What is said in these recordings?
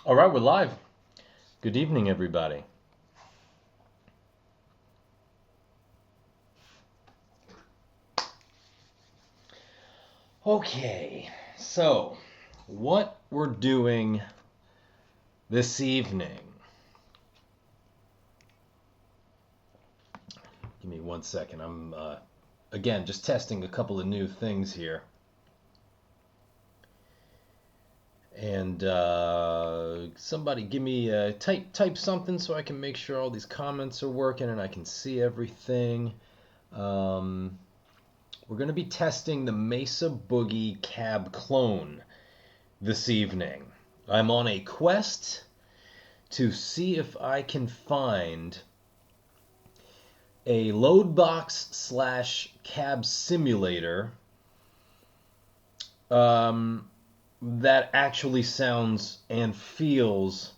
All right, we're live. Good evening, everybody. Okay, so what we're doing this evening. Give me 1 second. I'm, again, just testing a couple of new things here. And somebody give me type something so I can make sure all these comments are working and I can see everything. Um, we're going to be testing the Mesa Boogie Cab Clone this evening. I'm on a quest to see if I can find a load box slash cab simulator um, that actually sounds and feels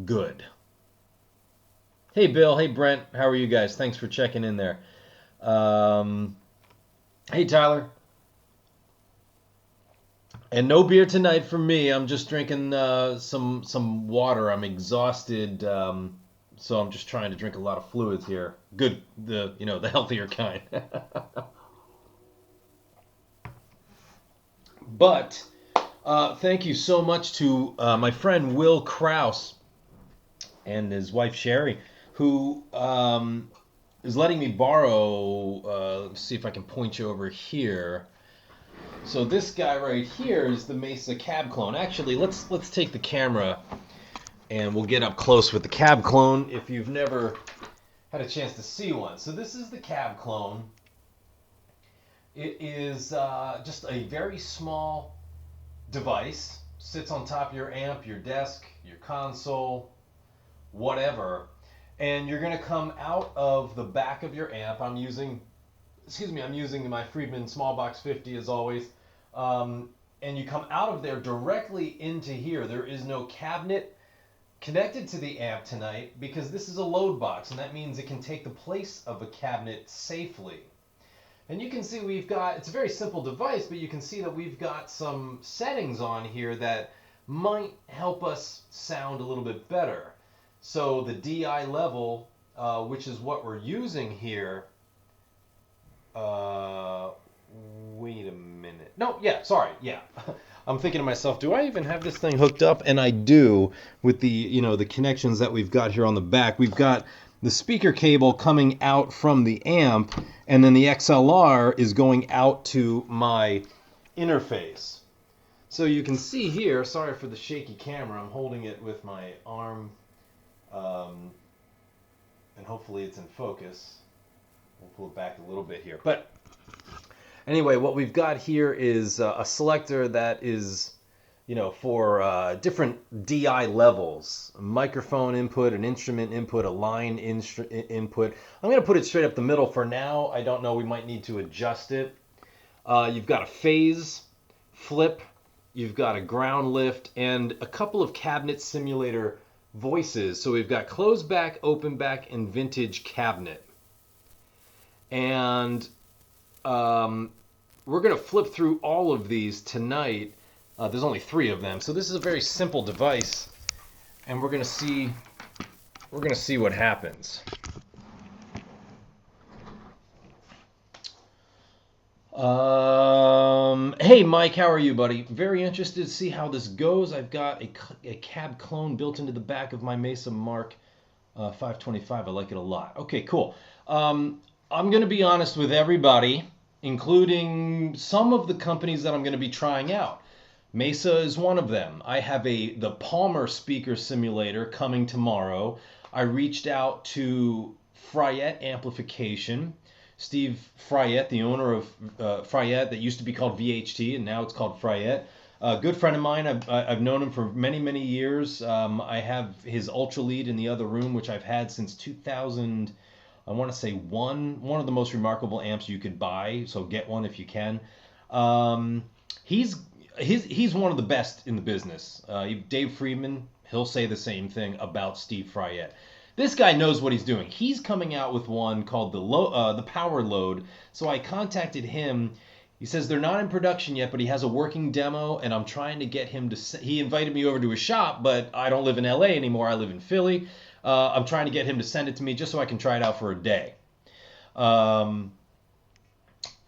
good. Hey, Bill. Hey, Brent. How are you guys? Thanks for checking in there. Um, hey, Tyler. And no beer tonight for me. I'm just drinking some water. I'm exhausted, so I'm just trying to drink a lot of fluids here. Good, the healthier kind. But thank you so much to my friend Will Kraus and his wife Sherry, who is letting me borrow. Let's see if I can point you over here. So this guy right here is the Mesa Cab Clone. Actually, let's take the camera and we'll get up close with the Cab Clone if you've never had a chance to see one. So this is the Cab Clone. It is just a very small device. Sits on top of your amp, your desk, your console, whatever. And you're going to come out of the back of your amp. I'm using my Friedman Smallbox 50 as always. And you come out of there directly into here. There is no cabinet connected to the amp tonight because this is a load box, and that means it can take the place of a cabinet safely. And you can see it's a very simple device, but you can see that we've got some settings on here that might help us sound a little bit better. So the DI level, which is what we're using here, wait a minute. No, yeah, sorry, yeah. I'm thinking to myself, do I even have this thing hooked up? And I do, with the connections that we've got here on the back. We've got the speaker cable coming out from the amp, and then the XLR is going out to my interface. So you can see here, sorry for the shaky camera, I'm holding it with my arm, and hopefully it's in focus. We'll pull it back a little bit here. But anyway, what we've got here is a selector that is, for different DI levels. A microphone input, an instrument input, a line input. I'm going to put it straight up the middle for now. I don't know, we might need to adjust it. You've got a phase, flip, you've got a ground lift, and a couple of cabinet simulator voices. So we've got closed back, open back, and vintage cabinet. And we're going to flip through all of these tonight. There's only 3 of them, so this is a very simple device, and we're going to see what happens. Hey Mike, how are you, buddy? Very interested to see how this goes. I've got a cab clone built into the back of my Mesa Mark 525. I like it a lot. Okay, cool. I'm going to be honest with everybody, including some of the companies that I'm going to be trying out. Mesa is one of them. I have the Palmer speaker simulator coming tomorrow. I reached out to Fryette Amplification. Steve Fryette, the owner of Fryette, that used to be called VHT, and now it's called Fryette. A good friend of mine. I've known him for many, many years. I have his Ultra Lead in the other room, which I've had since 2000. I want to say one of the most remarkable amps you could buy. So get one if you can. He's one of the best in the business. Dave Friedman, he'll say the same thing about Steve Fryette. This guy knows what he's doing. He's coming out with one called the Power Load. So I contacted him. He says they're not in production yet, but he has a working demo, and I'm trying to get him to. He invited me over to his shop, but I don't live in LA anymore. I live in Philly. I'm trying to get him to send it to me just so I can try it out for a day. Um,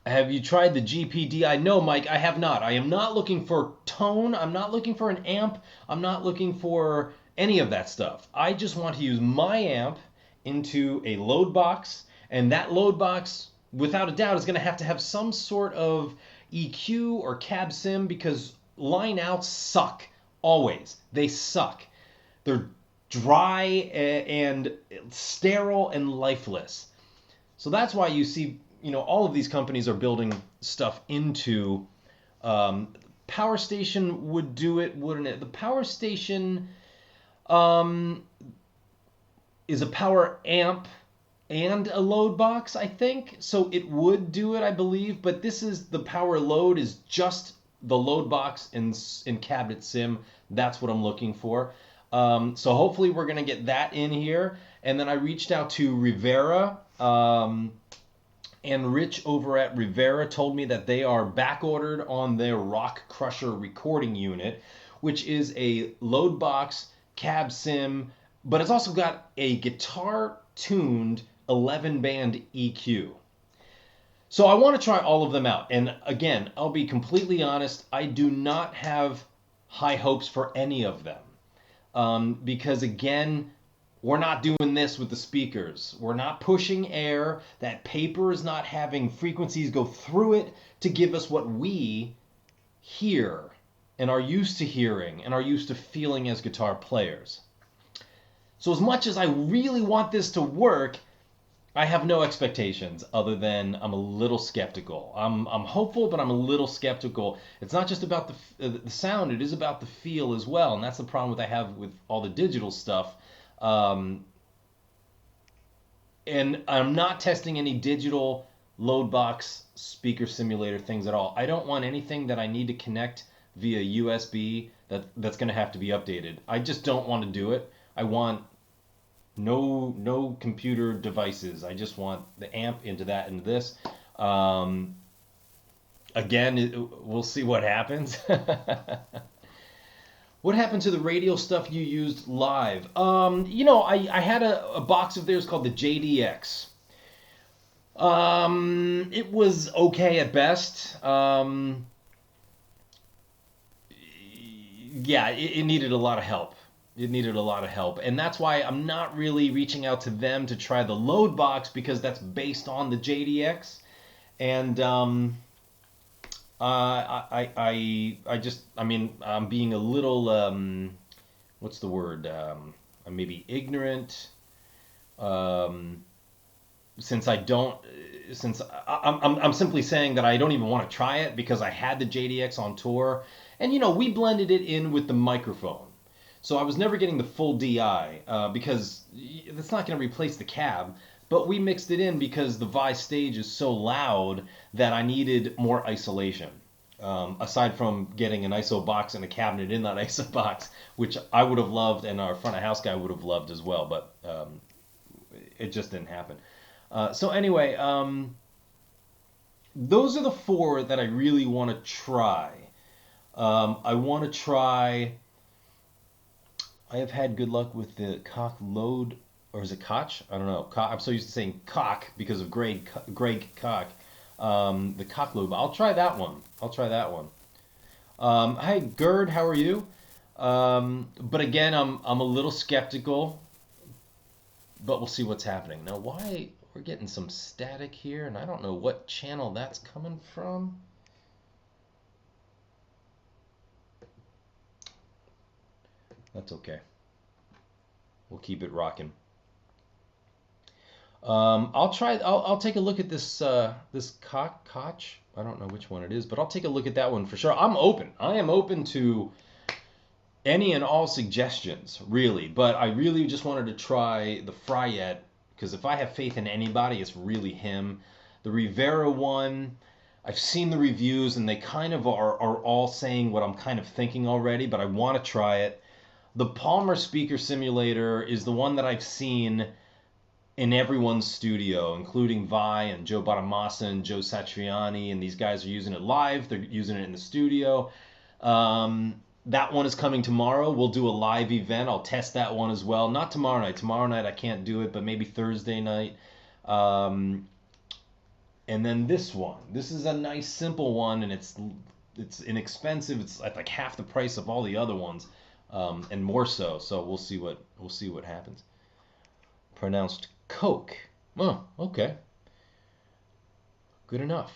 have you tried the GPDI? No, Mike, I have not. I am not looking for tone. I'm not looking for an amp. I'm not looking for any of that stuff. I just want to use my amp into a load box, and that load box, without a doubt, is going to have some sort of EQ or cab sim because line outs suck. Always. They suck. They're dry and sterile and lifeless. So that's why you see, all of these companies are building stuff into. Power Station would do it, wouldn't it? The Power Station um, is a power amp and a load box, I think. So it would do it, I believe. But the power load is just the load box in cabinet sim. That's what I'm looking for. So hopefully we're going to get that in here. And then I reached out to Rivera. And Rich over at Rivera told me that they are back ordered on their Rock Crusher recording unit, which is a load box cab sim, but it's also got a guitar tuned 11 band EQ. So I want to try all of them out. And again, I'll be completely honest, I do not have high hopes for any of them. Because again, we're not doing this with the speakers. We're not pushing air. That paper is not having frequencies go through it to give us what we hear and are used to hearing and are used to feeling as guitar players. So as much as I really want this to work, I have no expectations other than I'm a little skeptical. I'm hopeful, but I'm a little skeptical. It's not just about the sound. It is about the feel as well. And that's the problem I have with all the digital stuff. And I'm not testing any digital load box speaker simulator things at all. I don't want anything that I need to connect via USB that's going to have to be updated. I just don't want to do it. I want no computer devices. I just want the amp into that and this. Again, we'll see what happens. What happened to the radio stuff you used live? I had a box of theirs called the JDX. It was okay at best. It needed a lot of help. It needed a lot of help. And that's why I'm not really reaching out to them to try the load box because that's based on the JDX. And I'm being a little, what's the word? I'm maybe ignorant, since I'm simply saying that I don't even want to try it because I had the JDX on tour, and we blended it in with the microphone, so I was never getting the full DI because that's not going to replace the cab. But we mixed it in because the Vi stage is so loud that I needed more isolation. Aside from getting an ISO box and a cabinet in that ISO box, which I would have loved and our front of house guy would have loved as well, but it just didn't happen. So anyway, those are the four that I really want to try. I want to try... I have had good luck with the Koch load, or is it Koch? I don't know. I'm so used to saying Koch because of Greg Koch. The Koch load. I'll try that one. Hi, Gerd. How are you? But again, I'm a little skeptical. But we'll see what's happening. Now, why we're getting some static here, and I don't know what channel that's coming from. That's okay. We'll keep it rocking. I'll take a look at this Koch. I don't know which one it is, but I'll take a look at that one for sure. I'm open. I am open to any and all suggestions, really. But I really just wanted to try the Fryette because if I have faith in anybody, it's really him. The Rivera one, I've seen the reviews and they kind of are all saying what I'm kind of thinking already, but I want to try it. The Palmer speaker simulator is the one that I've seen in everyone's studio, including Vi and Joe Bonamassa and Joe Satriani, and these guys are using it live. They're using it in the studio. That one is coming tomorrow. We'll do a live event. I'll test that one as well. Not tomorrow night. Tomorrow night I can't do it, but maybe Thursday night. And then this one. This is a nice simple one, and it's inexpensive. It's at like half the price of all the other ones, and more so. So we'll see what happens. Pronounced Coke. Oh, okay. Good enough.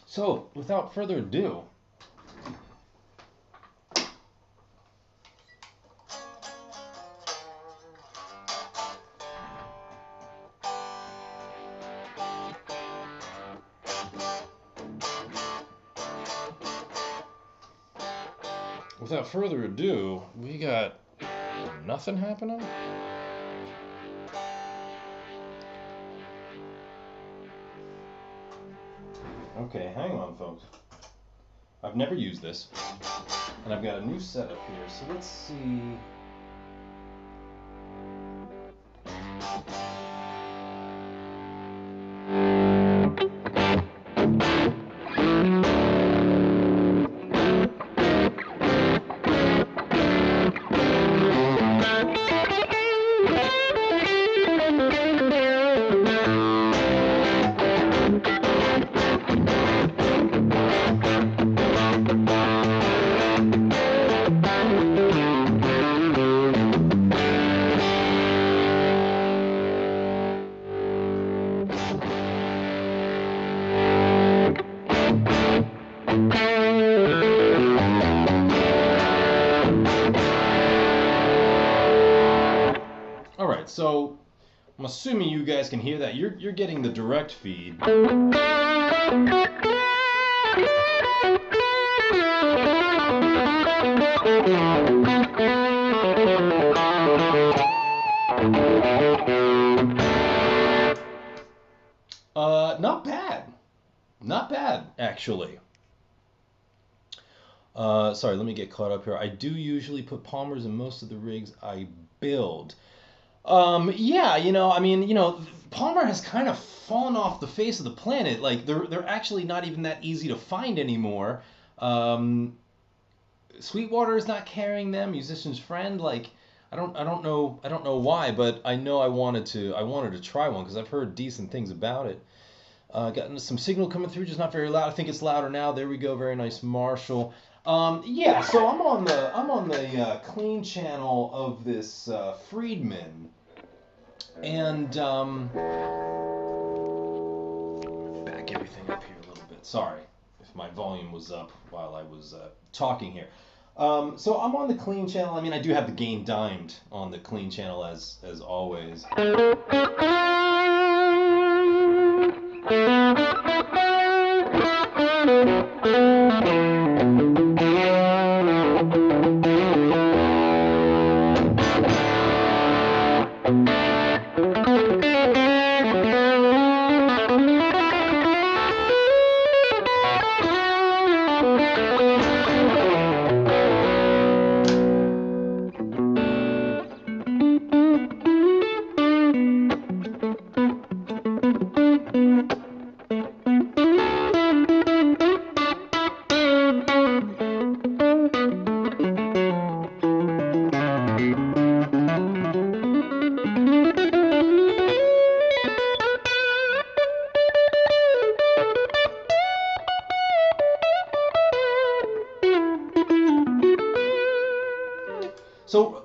So without further ado. Without further ado, we got nothing happening? Okay, hang on, folks. I've never used this, and I've got a new setup here, so let's see. So I'm assuming you guys can hear that. You're getting the direct feed. Not bad. Not bad, actually. Sorry, let me get caught up here. I do usually put Palmers in most of the rigs I build. Yeah, I mean, Palmer has kind of fallen off the face of the planet. Like they're actually not even that easy to find anymore. Sweetwater is not carrying them. Musician's Friend, like I don't know why, but I know I wanted to try one because I've heard decent things about it. Got some signal coming through, just not very loud. I think it's louder now. There we go. Very nice, Marshall. Yeah, so I'm on the clean channel of this Friedman, and back everything up here a little bit. Sorry if my volume was up while I was talking here. So I'm on the clean channel. I mean, I do have the gain dimed on the clean channel as always.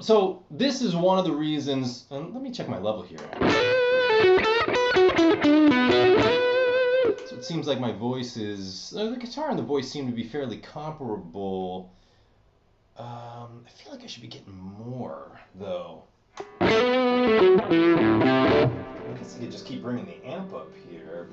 So this is one of the reasons, and let me check my level here. So it seems like my voice is, the guitar and the voice seem to be fairly comparable. I feel like I should be getting more, though. I guess I could just keep bringing the amp up here.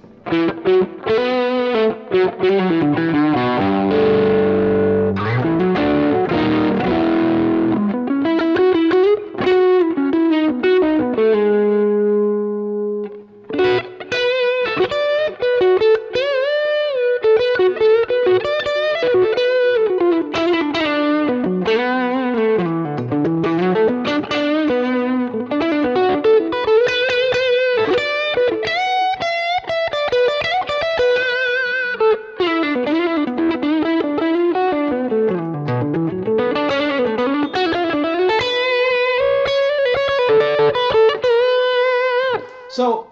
So,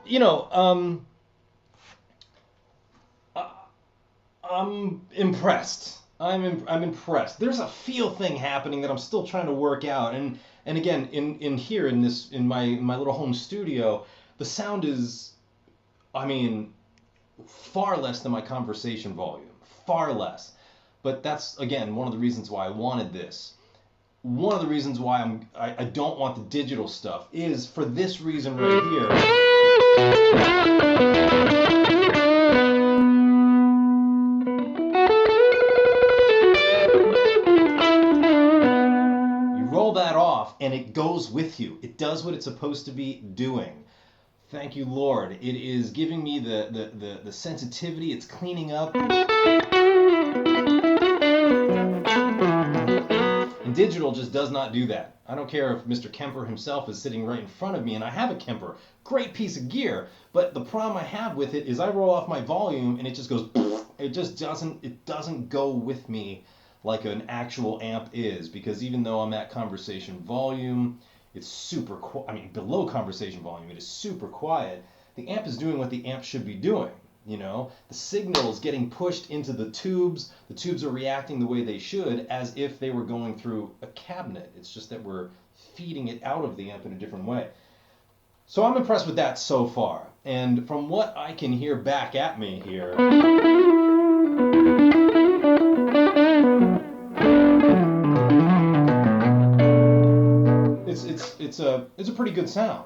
I'm impressed. I'm impressed. There's a feel thing happening that I'm still trying to work out. And again, in here in my little home studio, the sound is, I mean, far less than my conversation volume. Far less. But that's again one of the reasons why I wanted this. One of the reasons why I don't want the digital stuff is for this reason right here. You roll that off and it goes with you. It does what it's supposed to be doing. Thank you, Lord. It is giving me the sensitivity. It's cleaning up. And digital just does not do that. I don't care if Mr. Kemper himself is sitting right in front of me, and I have a Kemper. Great piece of gear. But the problem I have with it is I roll off my volume and it just goes, it just doesn't go with me like an actual amp is. Because even though I'm at conversation volume, it's super quiet. I mean, below conversation volume, it is super quiet. The amp is doing what the amp should be doing. The signal is getting pushed into the tubes. The tubes are reacting the way they should, as if they were going through a cabinet. It's just that we're feeding it out of the amp in a different way. So I'm impressed with that so far. And from what I can hear back at me here, it's a pretty good sound.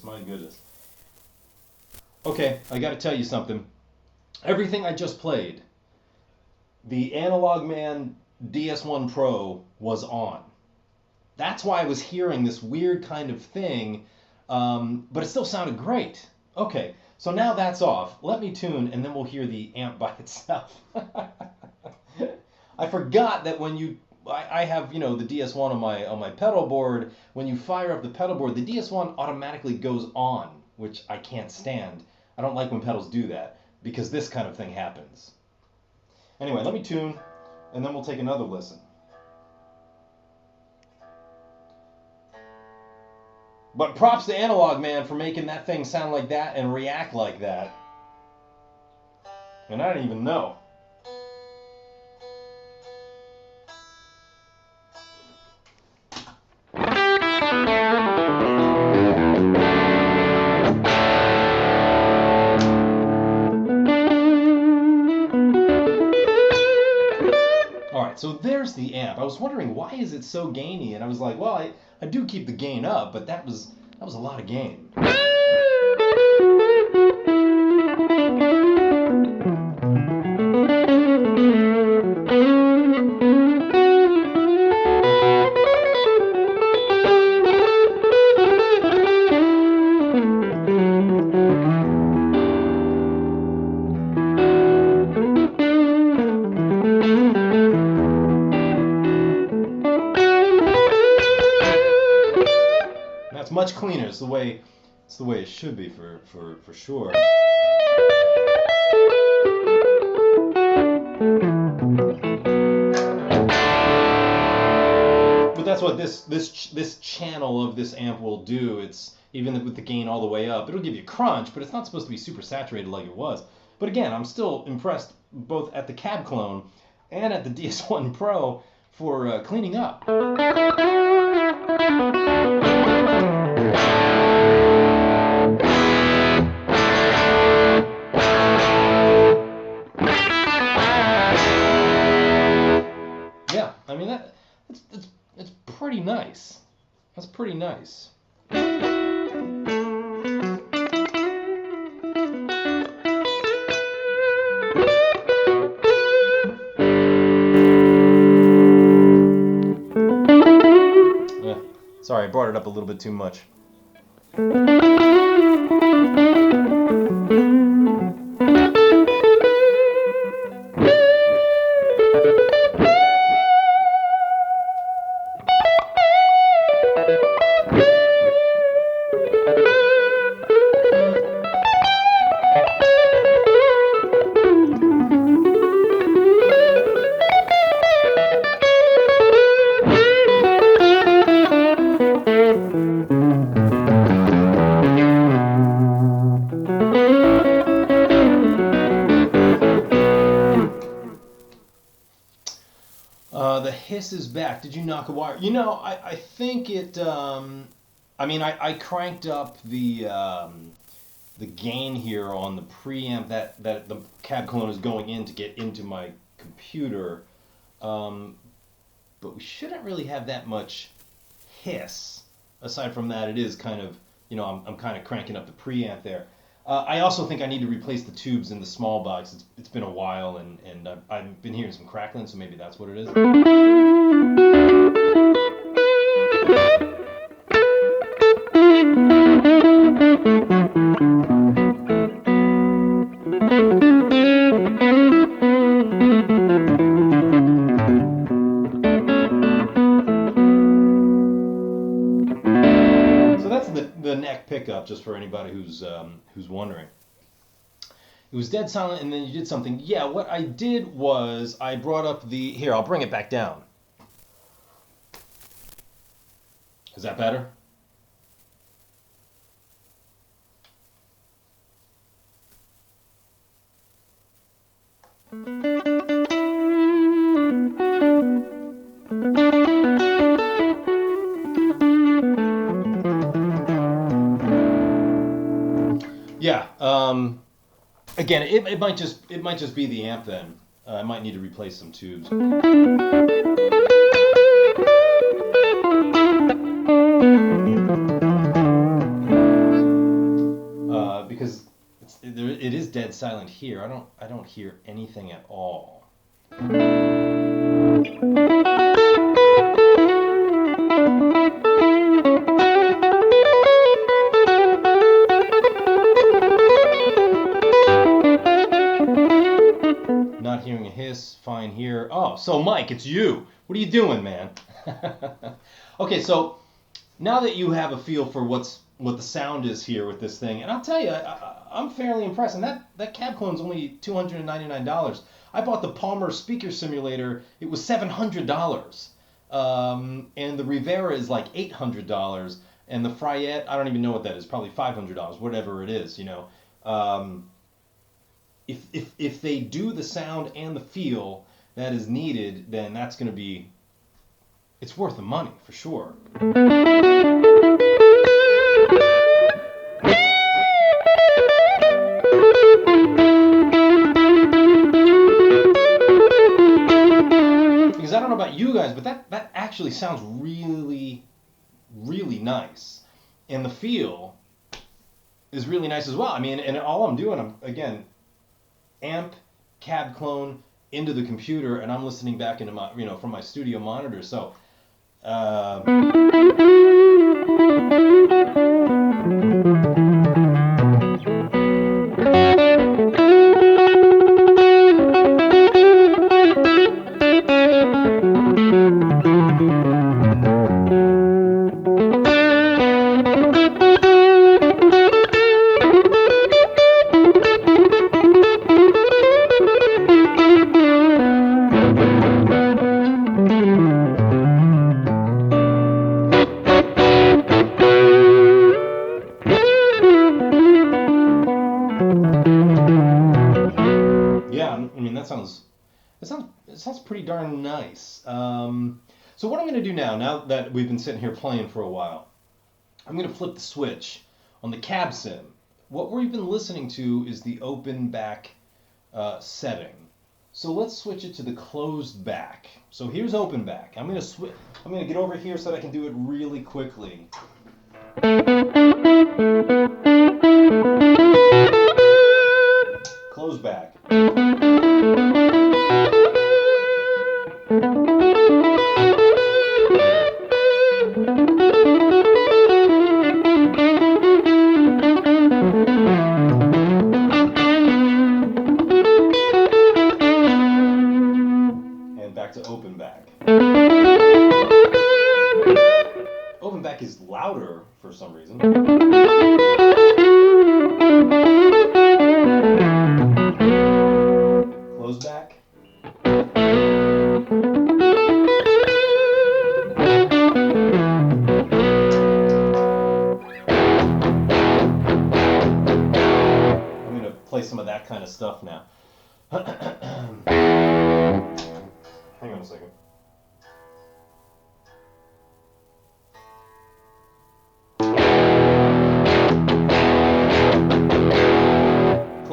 My goodness. Okay, I got to tell you something. Everything I just played, the Analog Man DS1 Pro was on. That's why I was hearing this weird kind of thing, but it still sounded great. Okay, so now that's off. Let me tune, and then we'll hear the amp by itself. I forgot that when I have, the DS1 on my pedal board. When you fire up the pedal board, the DS1 automatically goes on, which I can't stand. I don't like when pedals do that, because this kind of thing happens. Anyway, let me tune, and then we'll take another listen. But props to Analog Man for making that thing sound like that and react like that. And I didn't even know. So there's the amp. I was wondering, why is it so gainy? And I was like, well, I do keep the gain up, but that was a lot of gain. Much cleaner. It's the way it should be for sure. But that's what this channel of this amp will do. It's even with the gain all the way up, it'll give you crunch, but it's not supposed to be super saturated like it was. But again, I'm still impressed both at the cab clone and at the DS1 Pro for cleaning up. Yeah, I mean it's pretty nice. That's pretty nice. Sorry, I brought it up a little bit too much. hiss is back. Did you knock a wire? You know, I think it. I cranked up the gain here on the preamp that the cab clone is going in to get into my computer. But we shouldn't really have that much hiss. Aside from that, it is kind of, I'm kind of cranking up the preamp there. I also think I need to replace the tubes in the small box. It's been a while, and I've been hearing some crackling, so maybe that's what it is. The neck pickup, just for anybody who's wondering. It was dead silent, and then you did something. Yeah, what I did was I brought up here, I'll bring it back down. Is that better? Yeah. Again, it might just be the amp then. I might need to replace some tubes. Because it is dead silent here. I don't hear anything at all. Not hearing a hiss, fine here. Oh, so Mike, it's you. What are you doing, man? Okay, so now that you have a feel for what the sound is here with this thing, and I'll tell you, I'm fairly impressed. And that cab clone's only $299. I bought the Palmer speaker simulator. It was $700. And the Rivera is like $800. And the Fryette, I don't even know what that is. Probably $500, whatever it is, If they do the sound and the feel that is needed, then that's going to be, it's worth the money for sure. Because I don't know about you guys, but that actually sounds really, really nice. And the feel is really nice as well. I mean, and all I'm doing, again, amp, cab clone into the computer, and I'm listening back into my, from my studio monitor. So, it sounds pretty darn nice. So what I'm going to do now that we've been sitting here playing for a while, I'm going to flip the switch on the cab sim. What we've been listening to is the open back setting. So let's switch it to the closed back. So here's open back. I'm going to get over here so that I can do it really quickly. Closed back. And back to open back. Open back is louder for some reason. Close back. I'm going to play some of that kind of stuff now. Hang on a second.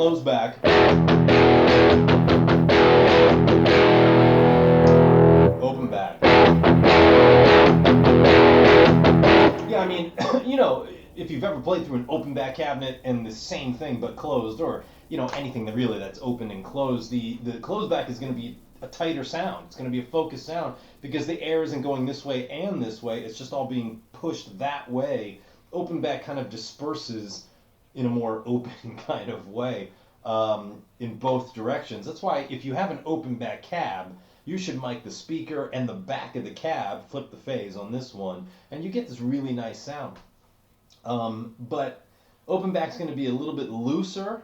close back. Open back. Yeah, I mean, you know, if you've ever played through an open back cabinet and the same thing but closed, or, you know, anything that really that's open and closed, the closed back is going to be a tighter sound. It's going to be a focused sound because the air isn't going this way and this way. It's just all being pushed that way. Open back kind of disperses in a more open kind of way in both directions. That's why if you have an open back cab, you should mic the speaker and the back of the cab, flip the phase on this one, and you get this really nice sound. But open back's going to be a little bit looser.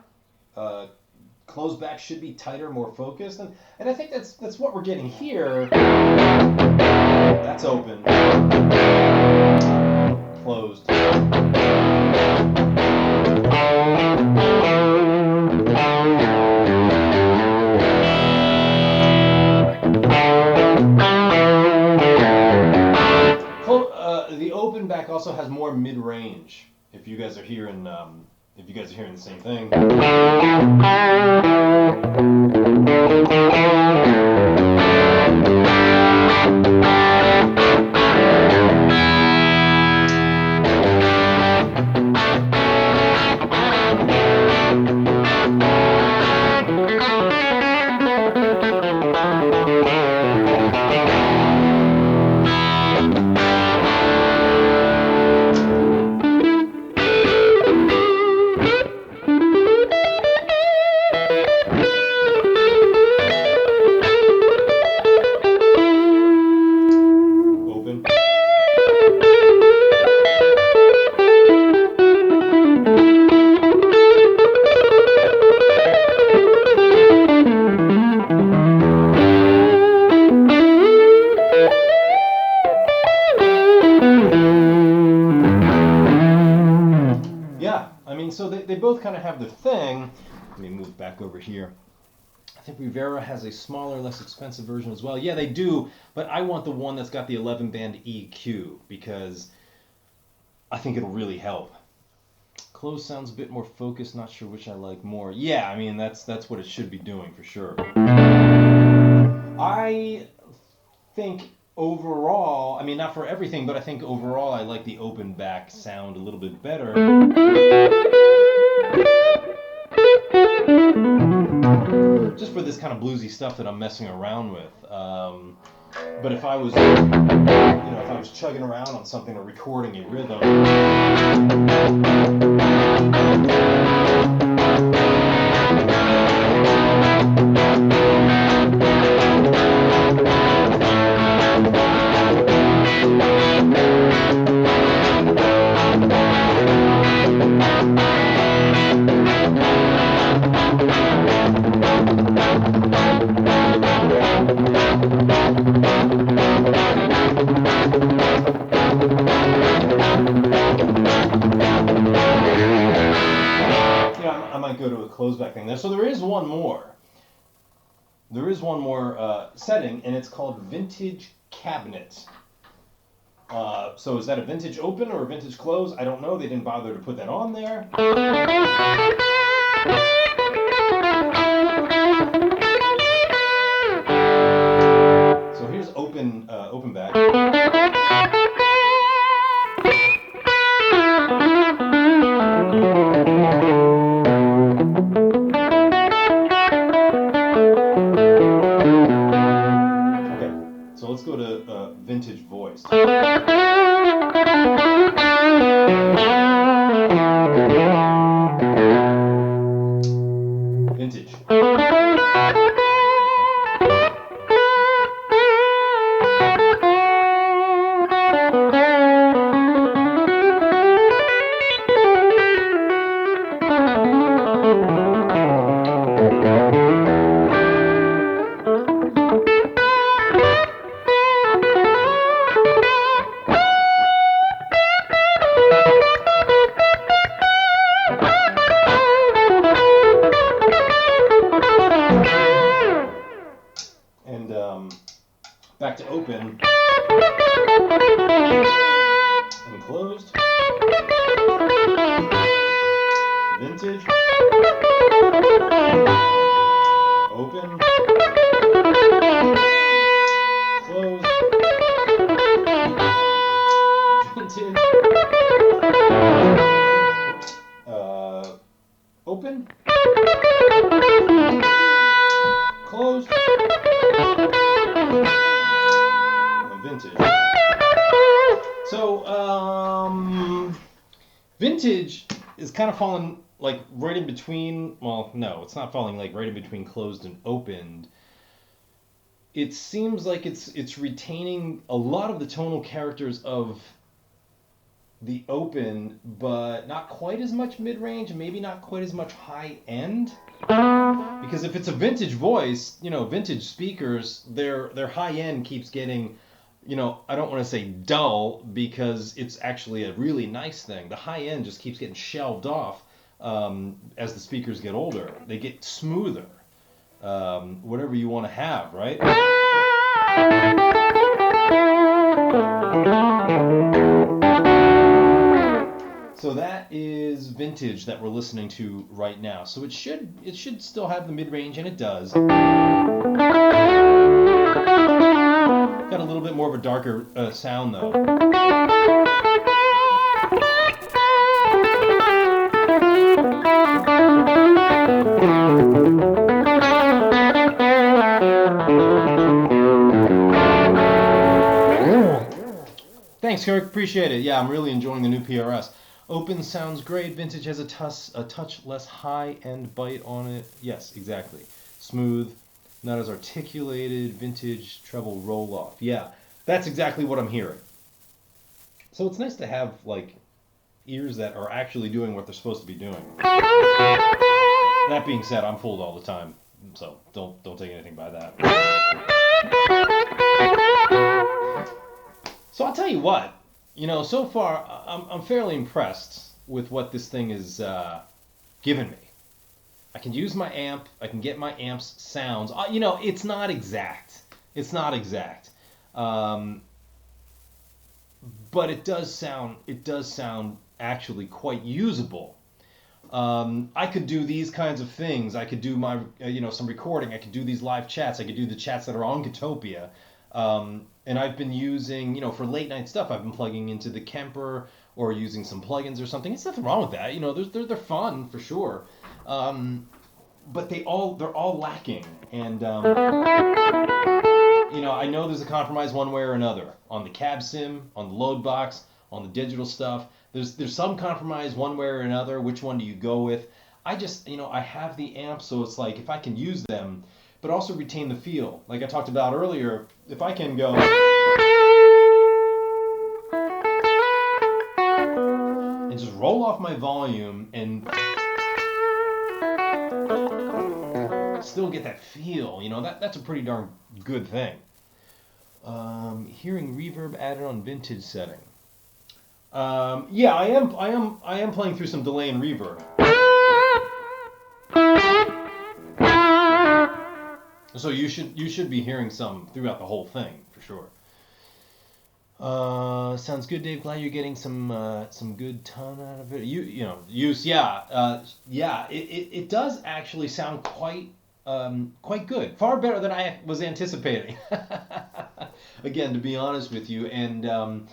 Closed back should be tighter, more focused, and I think that's what we're getting here. That's open. Closed. The open back also has more mid-range. If you guys are hearing the same thing. So they both kind of have their thing. Let me move back over here. I think Rivera has a smaller, less expensive version as well. Yeah, they do, but I want the one that's got the 11-band EQ because I think it'll really help. Close sounds a bit more focused, not sure which I like more. Yeah, I mean, that's what it should be doing for sure. I think overall, I mean, not for everything, but I think overall I like the open back sound a little bit better. Just for this kind of bluesy stuff that I'm messing around with. But if I was, if I was chugging around on something or recording a rhythm. I might go to a close back thing there. So there is one more. There is one more setting, and it's called Vintage Cabinet. So is that a vintage open or a vintage close? I don't know. They didn't bother to put that on there. So here's open back. So let's go to vintage voice. Vintage. Back to open and closed. Vintage. vintage is kind of falling like right in between. Well, no, it's not falling like right in between closed and opened. It seems like it's retaining a lot of the tonal characters of the open, but not quite as much mid-range, maybe not quite as much high-end. Because if it's a vintage voice, vintage speakers, their high-end keeps getting, I don't want to say dull because it's actually a really nice thing. The high-end just keeps getting shelved off as the speakers get older. They get smoother. Whatever you want to have, right? So that is vintage that we're listening to right now. So it should still have the mid-range, and it does. Got a little bit more of a darker sound though. Thanks, Kirk. Appreciate it. Yeah, I'm really enjoying the new PRS. Open sounds great. Vintage has a touch less high-end bite on it. Yes, exactly. Smooth, not as articulated. Vintage treble roll-off. Yeah, that's exactly what I'm hearing. So it's nice to have like ears that are actually doing what they're supposed to be doing. That being said, I'm fooled all the time, so don't take anything by that. So I'll tell you what, so far I'm fairly impressed with what this thing is given me. I can use my amp. I can get my amp's sounds. It's not exact. It's not exact, but it does sound. It does sound actually quite usable. I could do these kinds of things. I could do my, some recording. I could do these live chats. I could do the chats that are on Guitopia. And I've been using, for late night stuff, I've been plugging into the Kemper or using some plugins or something. It's nothing wrong with that. They're fun for sure. But they're all lacking. And, I know there's a compromise one way or another on the cab sim, on the load box, on the digital stuff. There's some compromise one way or another. Which one do you go with? I just, I have the amp, so it's like if I can use them, but also retain the feel. Like I talked about earlier, if I can go and just roll off my volume and still get that feel, that's a pretty darn good thing. Hearing reverb added on vintage setting. Yeah, I am playing through some delay and reverb. So you should be hearing some throughout the whole thing for sure. Sounds good, Dave. Glad you're getting some good tone out of it. Use. Yeah. It does actually sound quite good. Far better than I was anticipating. Again, to be honest with you, and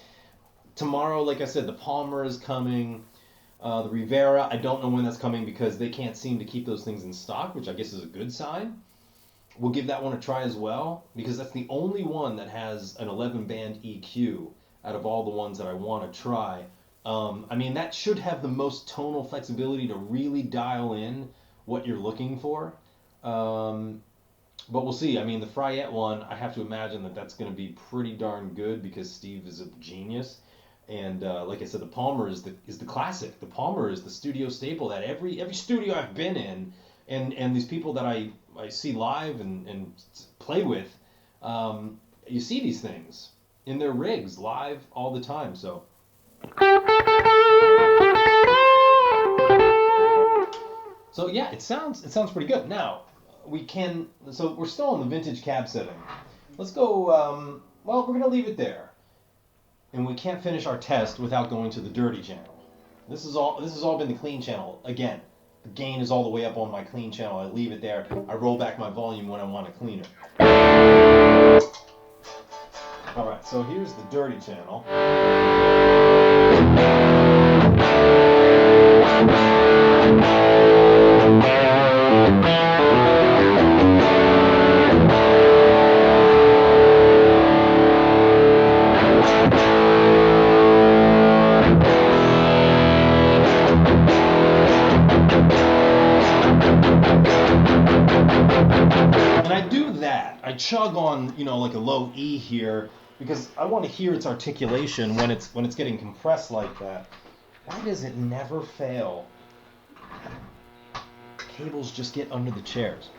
tomorrow, like I said, the Palmer is coming. The Rivera, I don't know when that's coming because they can't seem to keep those things in stock, which I guess is a good sign. We'll give that one a try as well, because that's the only one that has an 11-band EQ out of all the ones that I want to try. That should have the most tonal flexibility to really dial in what you're looking for. But we'll see. The Fryette one, I have to imagine that's going to be pretty darn good because Steve is a genius. And like I said, the Palmer is the classic. The Palmer is the studio staple that every studio I've been in, and these people that I see live and play with, you see these things in their rigs live all the time. So yeah, it sounds pretty good. Now so we're still in the vintage cab setting. Let's go. We're gonna leave it there, and we can't finish our test without going to the dirty channel. This has all been the clean channel again. The gain is all the way up on my clean channel. I leave it there. I roll back my volume when I want it cleaner. All right, so here's the dirty channel. And I do that. I chug on, like a low E here because I want to hear its articulation when it's getting compressed like that. Why does it never fail? Cables just get under the chairs.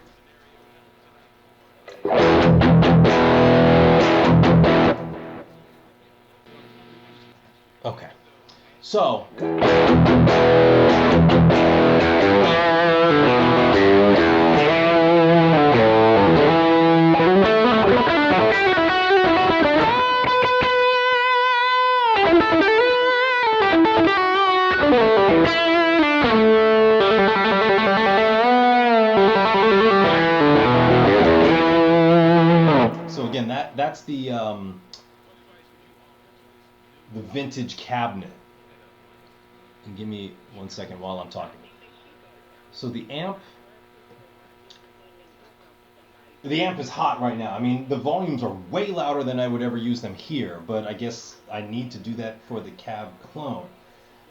Okay. So again, that's the vintage cabinet. And give me 1 second while I'm talking. So the amp is hot right now. I mean, the volumes are way louder than I would ever use them here, but I guess I need to do that for the cab clone.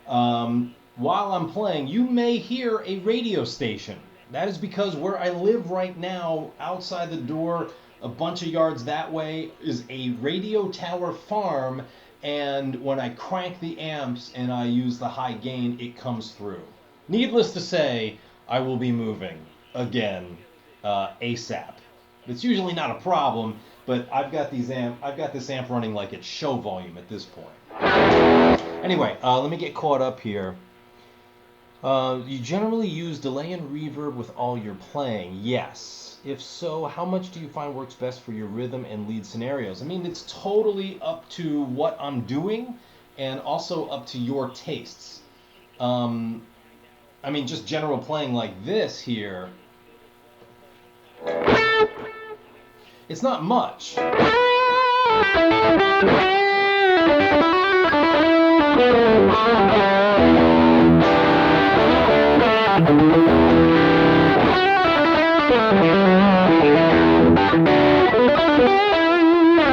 While I'm playing, you may hear a radio station. That is because where I live right now, outside the door, a bunch of yards that way, is a radio tower farm, and when I crank the amps and I use the high gain, it comes through. Needless to say, I will be moving again ASAP. It's usually not a problem, but I've got this amp running like it's show volume at this point. Anyway, let me get caught up here. You generally use delay and reverb with all your playing. Yes. If so, how much do you find works best for your rhythm and lead scenarios? I mean, it's totally up to what I'm doing and also up to your tastes. I mean, just general playing like this here, it's not much.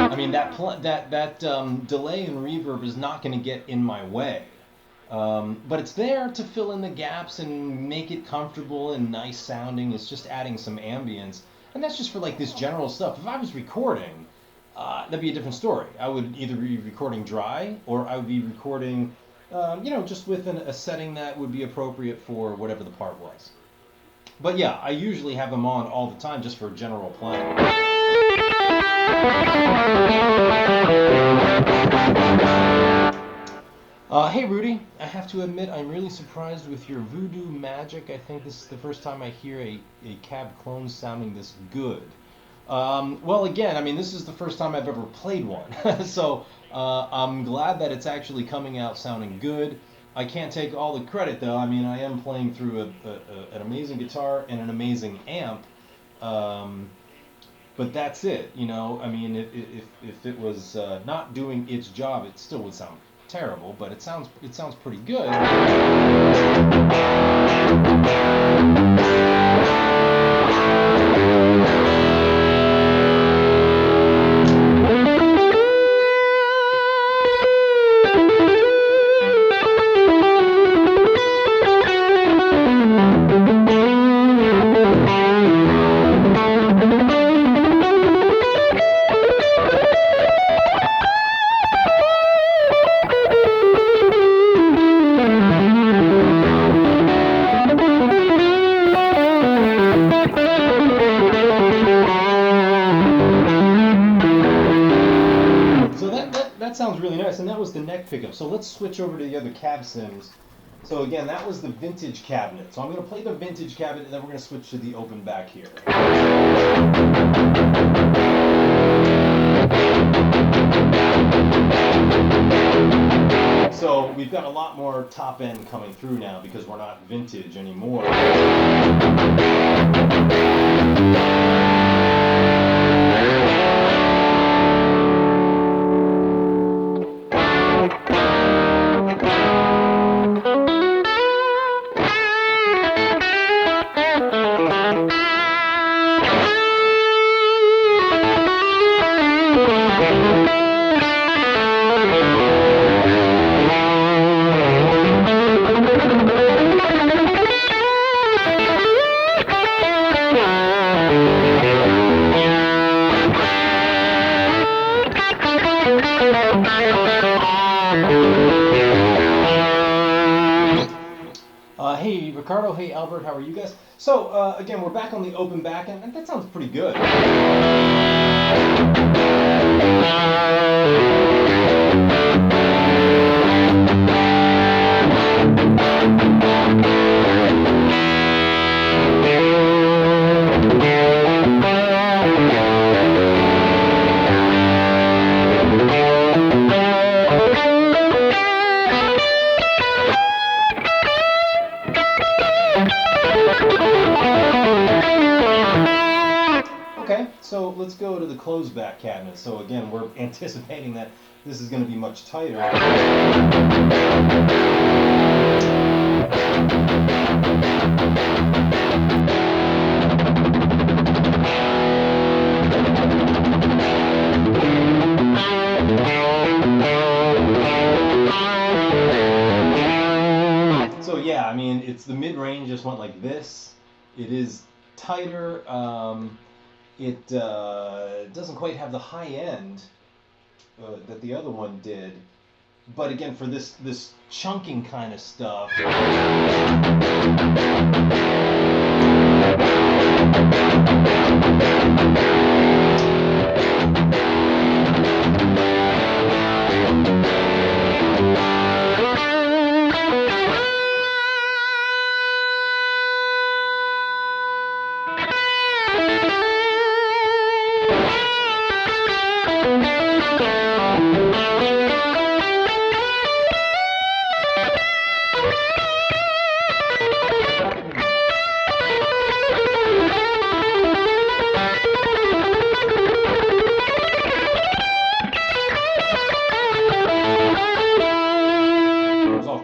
I mean, that delay and reverb is not going to get in my way. But it's there to fill in the gaps and make it comfortable and nice sounding. It's just adding some ambience. And that's just for like this general stuff. If I was recording, that'd be a different story. I would either be recording dry or I would be recording, just with a setting that would be appropriate for whatever the part was. But yeah, I usually have them on all the time just for general playing. Hey Rudy, I have to admit I'm really surprised with your voodoo magic. I think this is the first time I hear a cab clone sounding this good. Well, again, I mean, this is the first time I've ever played one. So I'm glad that it's actually coming out sounding good. I can't take all the credit, though. I mean, I am playing through an amazing guitar and an amazing amp. But that's it, I mean, if it was not doing its job, it still would sound terrible, but it sounds pretty good. And that was the neck pickup. So let's switch over to the other cab sims. So again, that was the vintage cabinet. So I'm going to play the vintage cabinet, and then we're going to switch to the open back here. So we've got a lot more top end coming through now because we're not vintage anymore. Ricardo. Hey, Albert. How are you guys? So, again, we're back on the open back, and that sounds pretty good. Okay, so let's go to the closed back cabinet. So again, we're anticipating that this is going to be much tighter. So yeah, I mean, it's the mid-range just went like this. It is tighter. It doesn't quite have the high end that the other one did, but again, for this chunking kind of stuff.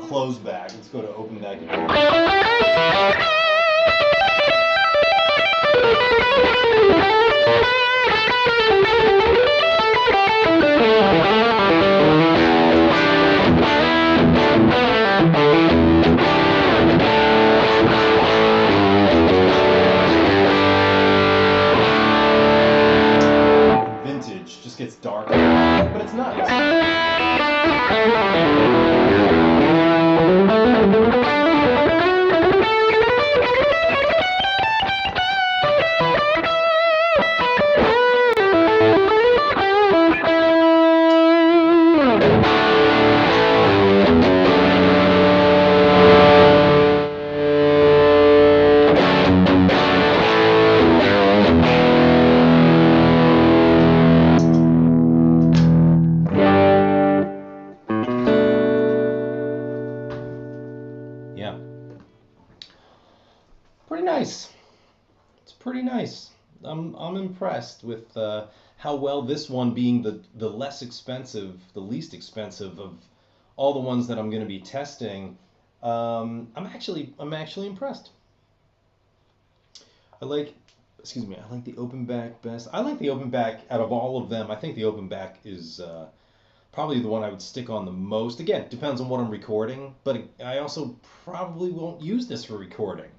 Closed back. Let's go to open back again. Vintage just gets darker, but it's nice. Yeah. Pretty nice. It's pretty nice. I'm impressed with how well this one, being the less expensive, the least expensive of all the ones that I'm going to be testing. I'm actually impressed. I like the open back best. I like the open back out of all of them. I think the open back is probably the one I would stick on the most. Again, depends on what I'm recording, but I also probably won't use this for recording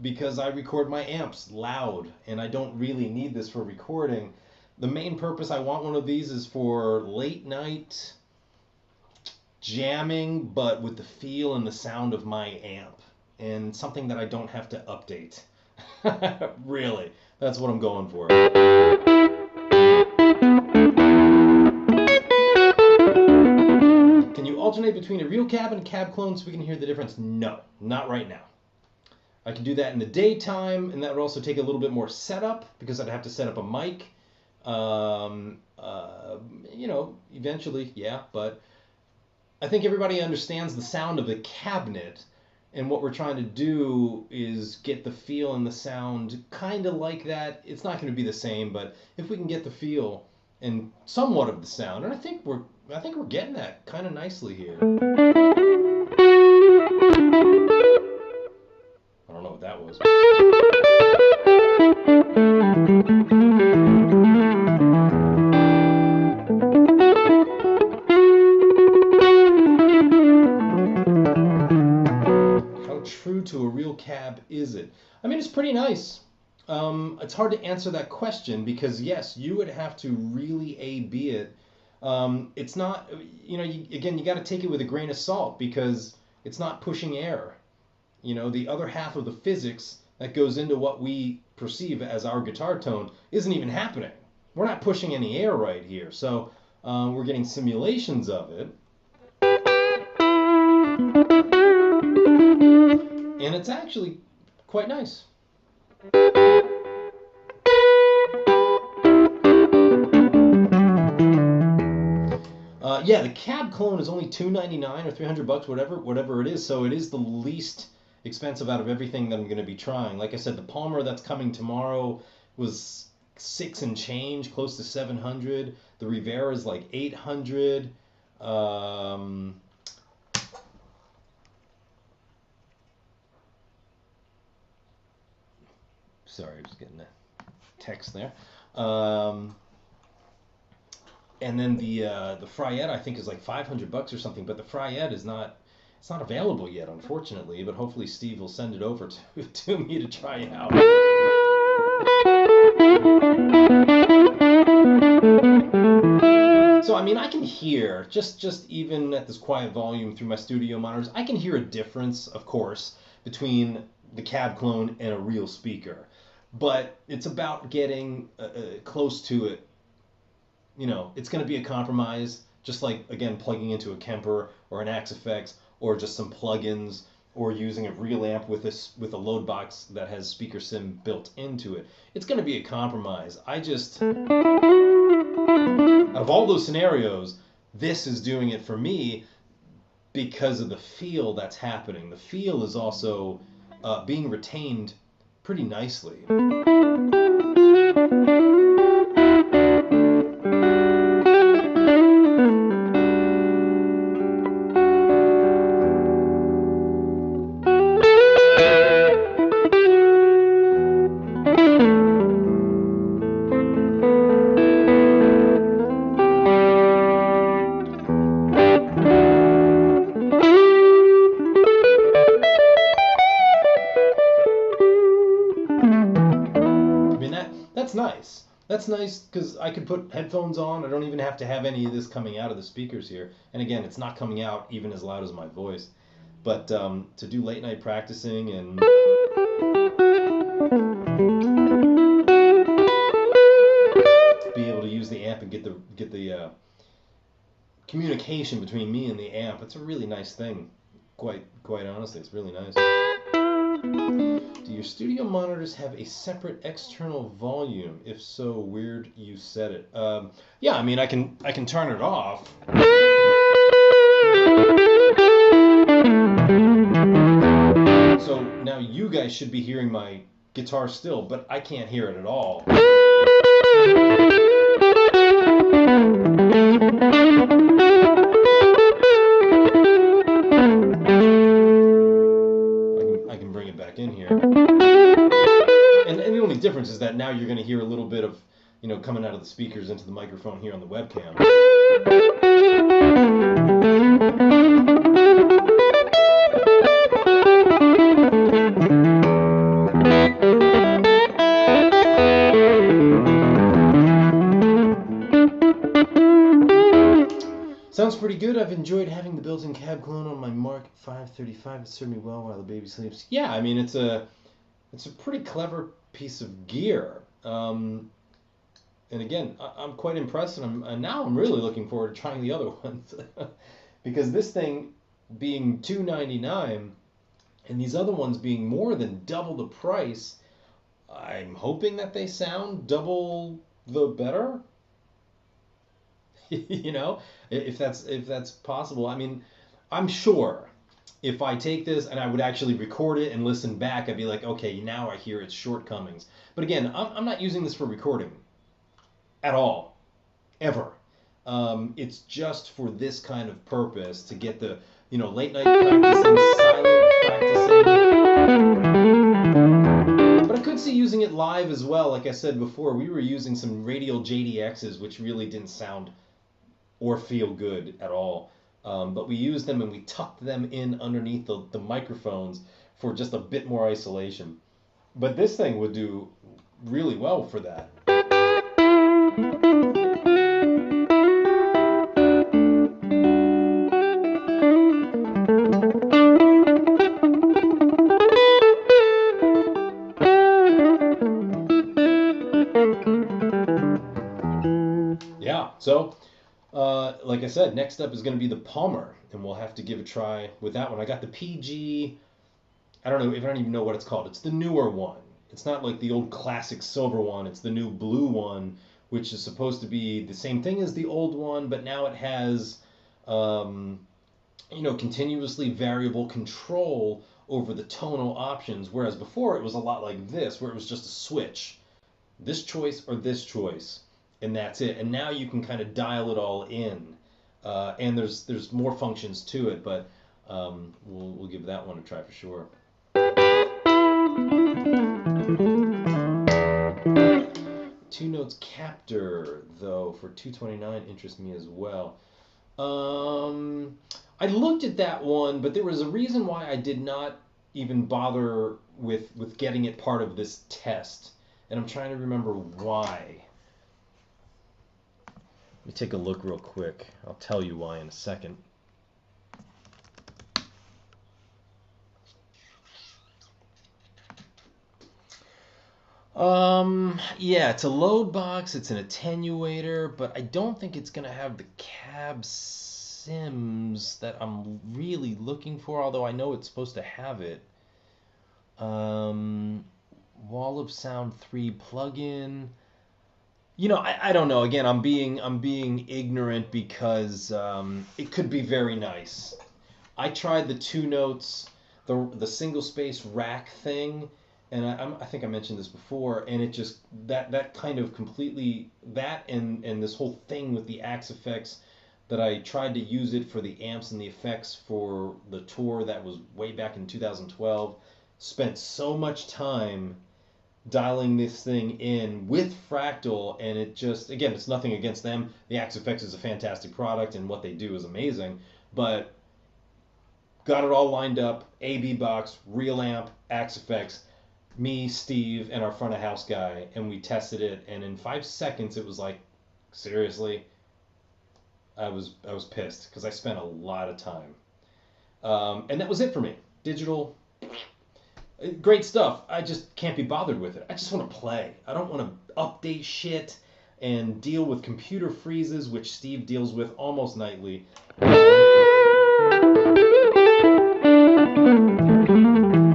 because I record my amps loud, and I don't really need this for recording. The main purpose I want one of these is for late night jamming, but with the feel and the sound of my amp, and something that I don't have to update. Really, that's what I'm going for. Can you alternate between a real cab and a cab clone so we can hear the difference? No, not right now. I can do that in the daytime, and that would also take a little bit more setup because I'd have to set up a mic. Eventually, yeah, but I think everybody understands the sound of the cabinet, and what we're trying to do is get the feel and the sound kind of like that. It's not going to be the same, but if we can get the feel and somewhat of the sound, and I think we're getting that kind of nicely here. I don't know what that was. How true to a real cab is it? I mean, it's pretty nice. It's hard to answer that question because, yes, you would have to really A/B it. It's not, you got to take it with a grain of salt because it's not pushing air. the other half of the physics that goes into what we perceive as our guitar tone isn't even happening. We're not pushing any air right here. So we're getting simulations of it. And it's actually quite nice. Yeah, the cab clone is only $299 or $300, whatever it is. So it is the least expensive out of everything that I'm going to be trying. Like I said, the Palmer that's coming tomorrow was $6 and change, close to $700. The Rivera is like $800. Sorry, I was getting a text there. And then the Fryette I think is like $500 or something, but the Fryette is not available yet, unfortunately. But hopefully Steve will send it over to me to try out. So I mean, I can hear just even at this quiet volume through my studio monitors, I can hear a difference, of course, between the cab clone and a real speaker. But it's about getting close to it. It's going to be a compromise, just like, again, plugging into a Kemper or an Axe Effects or just some plugins or using a real amp with a load box that has speaker sim built into it. It's going to be a compromise. Out of all those scenarios, this is doing it for me because of the feel that's happening. The feel is also being retained pretty nicely. That's nice because I could put headphones on. I don't even have to have any of this coming out of the speakers here. And again, it's not coming out even as loud as my voice. But to do late night practicing and be able to use the amp and get the communication between me and the amp, it's a really nice thing. Quite honestly, it's really nice. Do your studio monitors have a separate external volume? If so, weird you said it. Yeah, I mean, I can turn it off. So now you guys should be hearing my guitar still, but I can't hear it at all. I can bring it back in here. And the only difference is that now you're going to hear a little bit of, coming out of the speakers into the microphone here on the webcam. Sounds pretty good. I've enjoyed having the built-in cab clone on my Mark 535. It served me well while the baby sleeps. Yeah, I mean, it's a pretty clever piece of gear. And again, I'm quite impressed, and now I'm really looking forward to trying the other ones. Because this thing being $299 and these other ones being more than double the price, I'm hoping that they sound double the better. If that's possible. I mean, I'm sure if I take this and I would actually record it and listen back, I'd be like, okay, now I hear its shortcomings. But again, I'm not using this for recording at all, ever. It's just for this kind of purpose, to get the, late night practicing, silent practicing. But I could see using it live as well. Like I said before, we were using some radial JDXs, which really didn't sound or feel good at all. But we used them and we tucked them in underneath the microphones for just a bit more isolation. But this thing would do really well for that. So, like I said, next up is going to be the Palmer, and we'll have to give a try with that one. I got the PG. I don't know if I don't even know what it's called. It's the newer one. It's not like the old classic silver one. It's the new blue one, which is supposed to be the same thing as the old one, but now it has, um, continuously variable control over the tonal options. Whereas before it was a lot like this, where it was just a switch, this choice or this choice, and that's it. And now you can kind of dial it all in, and there's more functions to it, but we'll give that one a try for sure. Two notes captor though for 229 interests me as well. I looked at that one, but there was a reason why I did not even bother with getting it part of this test, and I'm trying to remember why. Let me take a look real quick. I'll tell you why in a second. Yeah, it's a load box, it's an attenuator, but I don't think it's gonna have the cab sims that I'm really looking for, although I know it's supposed to have it. Wall of Sound 3 plugin. I don't know. Again, I'm being ignorant because it could be very nice. I tried the two notes, the single space rack thing, and I think I mentioned this before, and it just that kind of completely that and this whole thing with the axe effects that I tried to use it for the amps and the effects for the tour that was way back in 2012. Spent so much time dialing this thing in with Fractal, and it just, again, it's nothing against them. The Axe FX is a fantastic product, and what they do is amazing, but got it all lined up, AB box, real amp, Axe FX, me, Steve, and our front of house guy, and we tested it, and in 5 seconds it was like, seriously, I was pissed, because I spent a lot of time. And that was it for me. Digital, great stuff. I just can't be bothered with it. I just want to play. I don't want to update shit and deal with computer freezes, which Steve deals with almost nightly.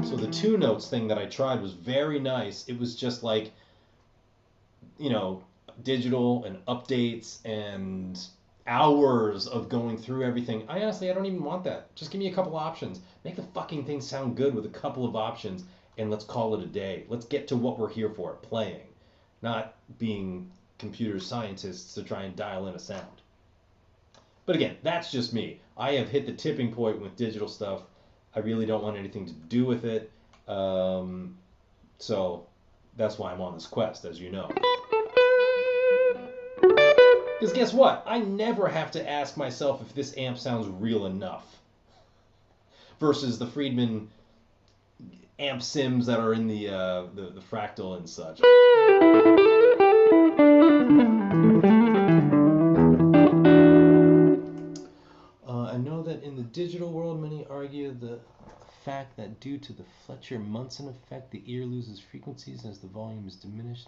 So the two notes thing that I tried was very nice. It was just like, digital and updates and hours of going through everything. I don't even want that. Just give me a couple options. Make the fucking thing sound good with a couple of options, and let's call it a day. Let's get to what we're here for, playing, not being computer scientists to try and dial in a sound. But again, that's just me. I have hit the tipping point with digital stuff. I really don't want anything to do with it. So that's why I'm on this quest, as you know. Because guess what? I never have to ask myself if this amp sounds real enough. Versus the Friedman amp sims that are in the Fractal and such. I know that in the digital world, many argue the fact that due to the Fletcher-Munson effect, the ear loses frequencies as the volume is diminished.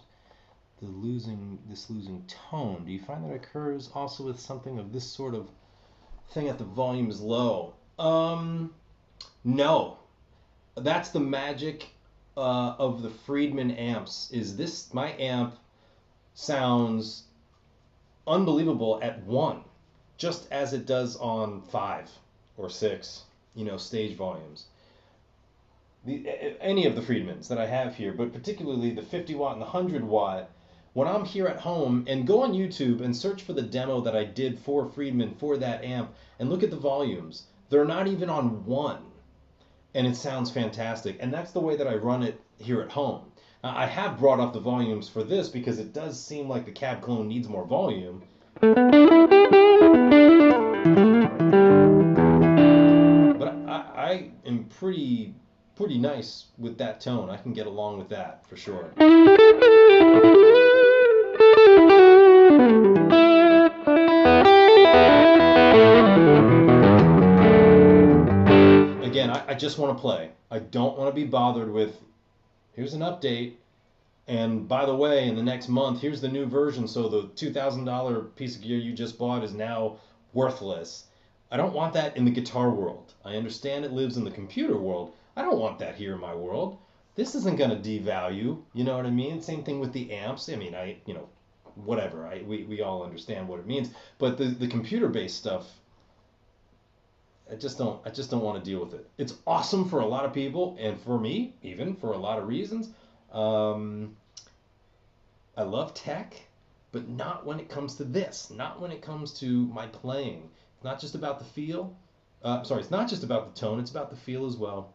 This losing tone. Do you find that occurs also with something of this sort of thing at the volume is low? No. That's the magic of the Friedman amps. Is this, my amp sounds unbelievable at 1, just as it does on 5 or 6, stage volumes. Any of the Friedmans that I have here, but particularly the 50 watt and the 100 watt. When I'm here at home, and go on YouTube and search for the demo that I did for Friedman for that amp, and look at the volumes. They're not even on 1, and it sounds fantastic. And that's the way that I run it here at home. Now, I have brought up the volumes for this because it does seem like the cab clone needs more volume. But I am pretty nice with that tone. I can get along with that for sure. Again, I just want to play. I don't want to be bothered with, here's an update. And by the way, in the next month, here's the new version. So the $2,000 piece of gear you just bought is now worthless. I don't want that in the guitar world. I understand it lives in the computer world. I don't want that here in my world. This isn't going to devalue. You know what I mean? Same thing with the amps. I mean, whatever. We all understand what it means. But the computer based stuff, I just don't want to deal with it. It's awesome for a lot of people, and for me, even for a lot of reasons. Um, I love tech, but not when it comes to this. Not when it comes to my playing. It's not just about the feel. Sorry, it's not just about the tone. It's about the feel as well,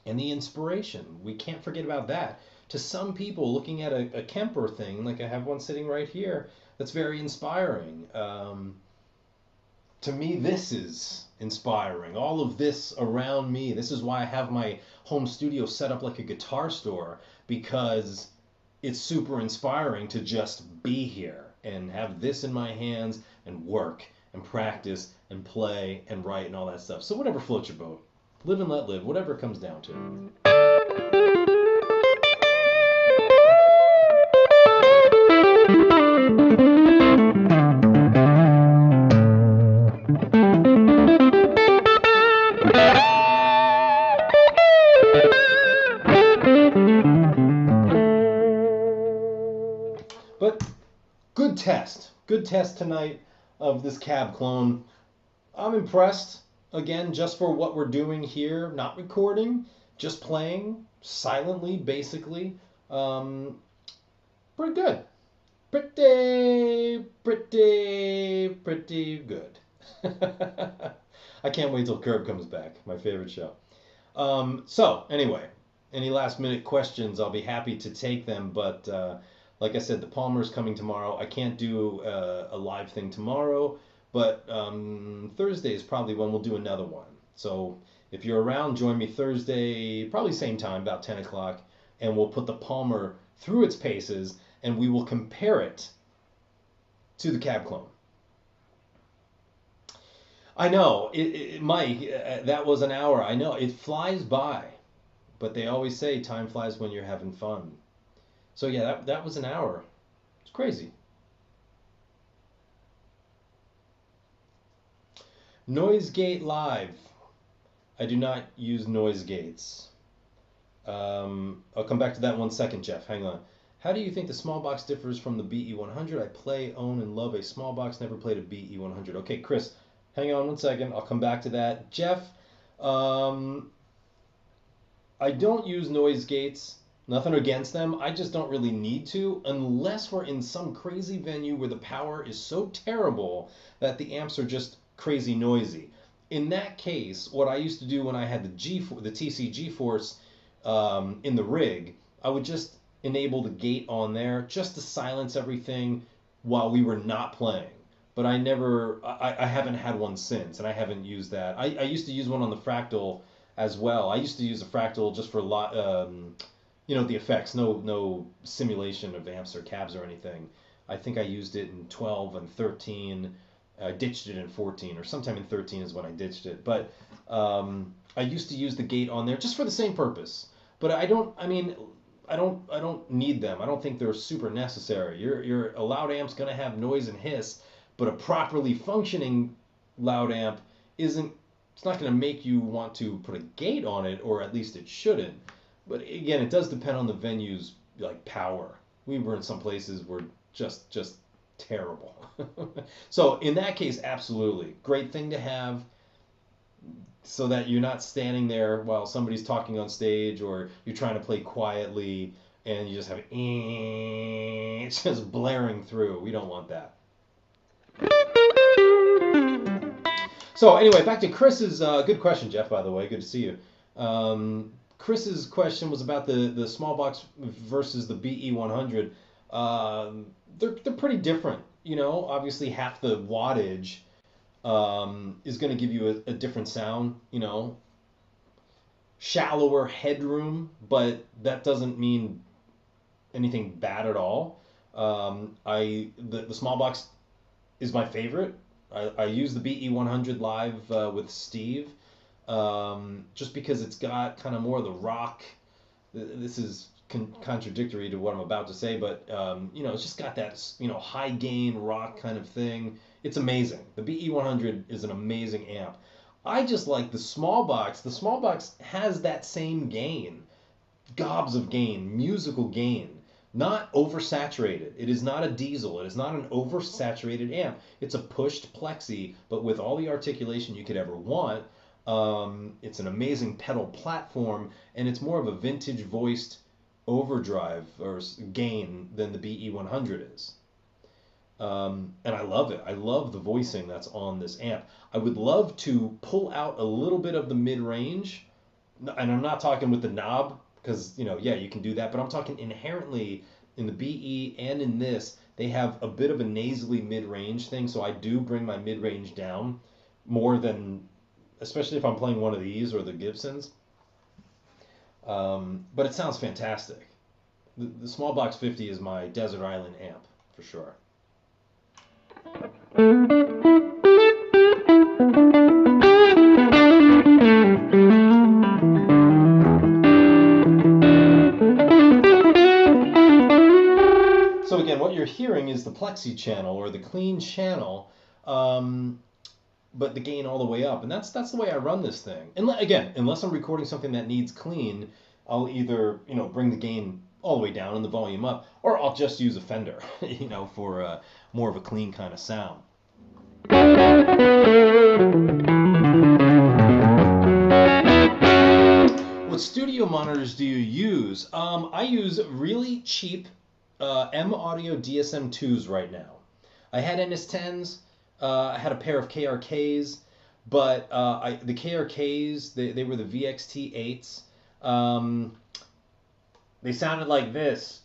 and the inspiration. We can't forget about that. To some people, looking at a Kemper thing, like I have one sitting right here, that's very inspiring. To me, this is inspiring. All of this around me. This is why I have my home studio set up like a guitar store, because it's super inspiring to just be here and have this in my hands and work and practice and play and write and all that stuff. So whatever floats your boat. Live and let live, whatever it comes down to. But good test. Good test tonight of this cab clone. I'm impressed. Again, just for what we're doing here, not recording, just playing silently, basically. Um, Pretty good. Pretty good. I can't wait till Curb comes back. My favorite show. So, anyway, any last minute questions, I'll be happy to take them. But like I said, the Palmer's coming tomorrow. I can't do a live thing tomorrow, but Thursday is probably when we'll do another one. So if you're around, join me Thursday, probably same time, about 10 o'clock, and we'll put the Palmer through its paces and we will compare it to the cab clone. I know, Mike, that was an hour. I know, it flies by, but they always say time flies when you're having fun. So yeah, that was an hour. It's crazy. Noise gate live. I do not use noise gates. I'll come back to that in 1 second, Jeff. Hang on. How do you think the small box differs from the BE100? I play, own, and love a small box. Never played a BE100. Okay, Chris, hang on 1 second. I'll come back to that. Jeff, um, I don't use noise gates. Nothing against them. I just don't really need to unless we're in some crazy venue where the power is so terrible that the amps are just crazy noisy. In that case, what I used to do when I had the TC G-Force in the rig, I would just enable the gate on there just to silence everything while we were not playing. But I haven't had one since, and I haven't used that. I used to use one on the Fractal as well. I used to use a Fractal just for the effects, no simulation of amps or cabs or anything. I think I used it in 12 and 13. I ditched it in 14, or sometime in 13 is when I ditched it. But I used to use the gate on there just for the same purpose. But I don't need them. I don't think they're super necessary. A loud amp's gonna have noise and hiss, but a properly functioning loud amp isn't. It's not gonna make you want to put a gate on it, or at least it shouldn't. But again, it does depend on the venue's like power. We were in some places were just terrible. So in that case, absolutely great thing to have, so that you're not standing there while somebody's talking on stage, or you're trying to play quietly and you just have it's just blaring through. We don't want that. So anyway, back to Chris's good question, Jeff. By the way, good to see you. Chris's question was about the small box versus the BE100. They're pretty different. Obviously half the wattage is going to give you a different sound. Shallower headroom, but that doesn't mean anything bad at all. The small box is my favorite. I use the BE100 live with Steve, just because it's got kind of more of the rock. This is contradictory to what I'm about to say, but it's just got that high gain rock kind of thing. It's amazing. The BE100 is an amazing amp. I just like the small box. The small box has that same gain, gobs of gain, musical gain, not oversaturated. It is not a diesel. It is not an oversaturated amp. It's a pushed plexi, but with all the articulation you could ever want. It's an amazing pedal platform, and it's more of a vintage voiced overdrive or gain than the BE100 is. And I love it. I love the voicing that's on this amp. I would love to pull out a little bit of the mid-range, and I'm not talking with the knob, because, you can do that, but I'm talking inherently in the BE and in this, they have a bit of a nasally mid-range thing, so I do bring my mid-range down more than, especially if I'm playing one of these or the Gibsons. But it sounds fantastic. The Small Box 50 is my desert island amp, for sure. So again, what you're hearing is the plexi channel or the clean channel, but the gain all the way up, and that's the way I run this thing. And again, unless I'm recording something that needs clean, I'll either bring the gain all the way down and the volume up, or I'll just use a Fender, for more of a clean kind of sound. What studio monitors do you use? I use really cheap M Audio DSM-2s right now. I had NS10s. I had a pair of KRKs, but the KRKs, they were the VXT8s. They sounded like this.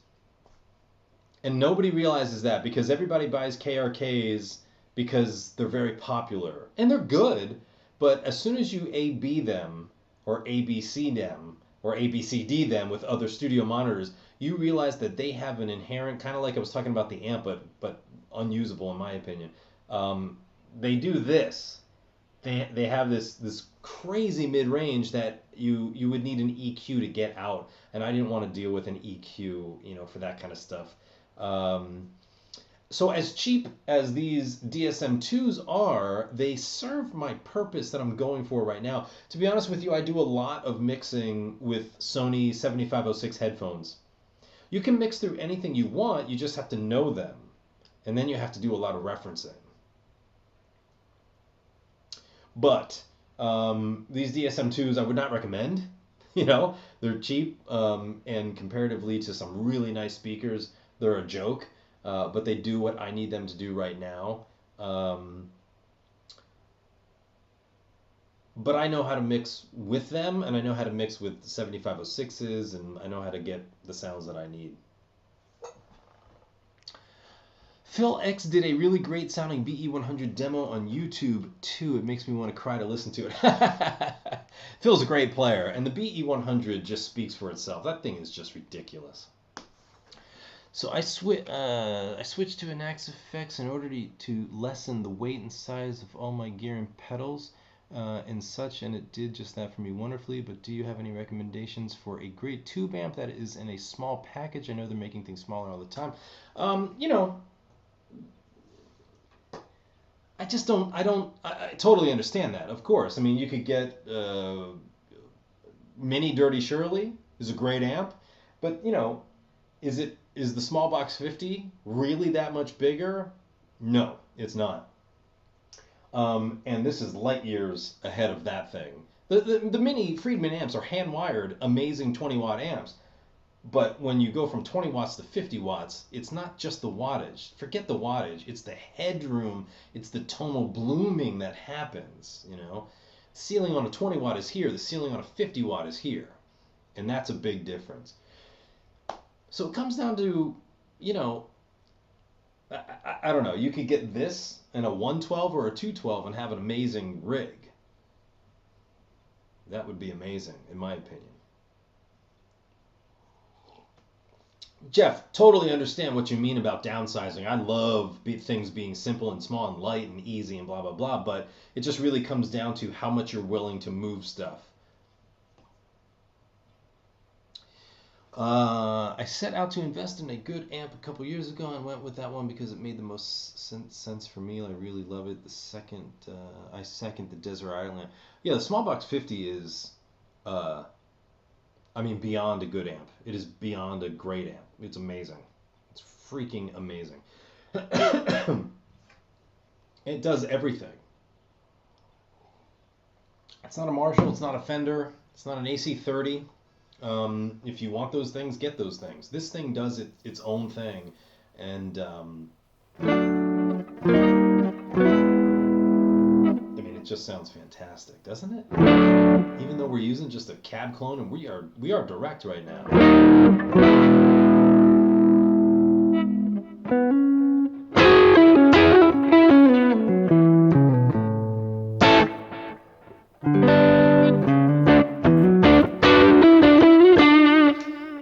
And nobody realizes that, because everybody buys KRKs because they're very popular. And they're good, but as soon as you A-B them, or ABC them, or ABCD them with other studio monitors, you realize that they have an inherent, kind of like I was talking about the amp, but unusable in my opinion. They do this. They have this crazy mid-range that you would need an EQ to get out, and I didn't want to deal with an EQ, for that kind of stuff. So as cheap as these DSM-2s are, they serve my purpose that I'm going for right now. To be honest with you, I do a lot of mixing with Sony 7506 headphones. You can mix through anything you want, you just have to know them. And then you have to do a lot of referencing. But these DSM-2s I would not recommend. They're cheap, and comparatively to some really nice speakers, they're a joke. But they do what I need them to do right now. But I know how to mix with them, and I know how to mix with 7506s, and I know how to get the sounds that I need. Phil X did a really great sounding BE100 demo on YouTube too. It makes me want to cry to listen to it. Phil's a great player, and the BE100 just speaks for itself. That thing is just ridiculous. So I switched to Anax Effects in order to lessen the weight and size of all my gear and pedals and such, and it did just that for me wonderfully. But do you have any recommendations for a great tube amp that is in a small package? I know they're making things smaller all the time. I totally understand that, of course. I mean, you could get Mini Dirty Shirley is a great amp, but is the Small Box 50 really that much bigger? No, it's not. And this is light years ahead of that thing. The Mini Friedman amps are hand-wired, amazing 20-watt amps. But when you go from 20 watts to 50 watts, it's not just the wattage. Forget the wattage. It's the headroom. It's the tonal blooming that happens, The ceiling on a 20 watt is here. The ceiling on a 50 watt is here. And that's a big difference. So it comes down to, I don't know. You could get this in a 112 or a 212 and have an amazing rig. That would be amazing, in my opinion. Jeff, totally understand what you mean about downsizing. I love things being simple and small and light and easy and blah, blah, blah, but it just really comes down to how much you're willing to move stuff. I set out to invest in a good amp a couple years ago and went with that one because it made the most sense for me. I really love it. I second the Desert Island amp. Yeah, the Smallbox 50 is, uh, beyond a good amp. It is beyond a great amp. It's amazing. It's freaking amazing. It does everything. It's not a Marshall. It's not a Fender. It's not an AC30. If you want those things, get those things. This thing does its own thing, and it just sounds fantastic, doesn't it? Even though we're using just a cab clone, and we are direct right now.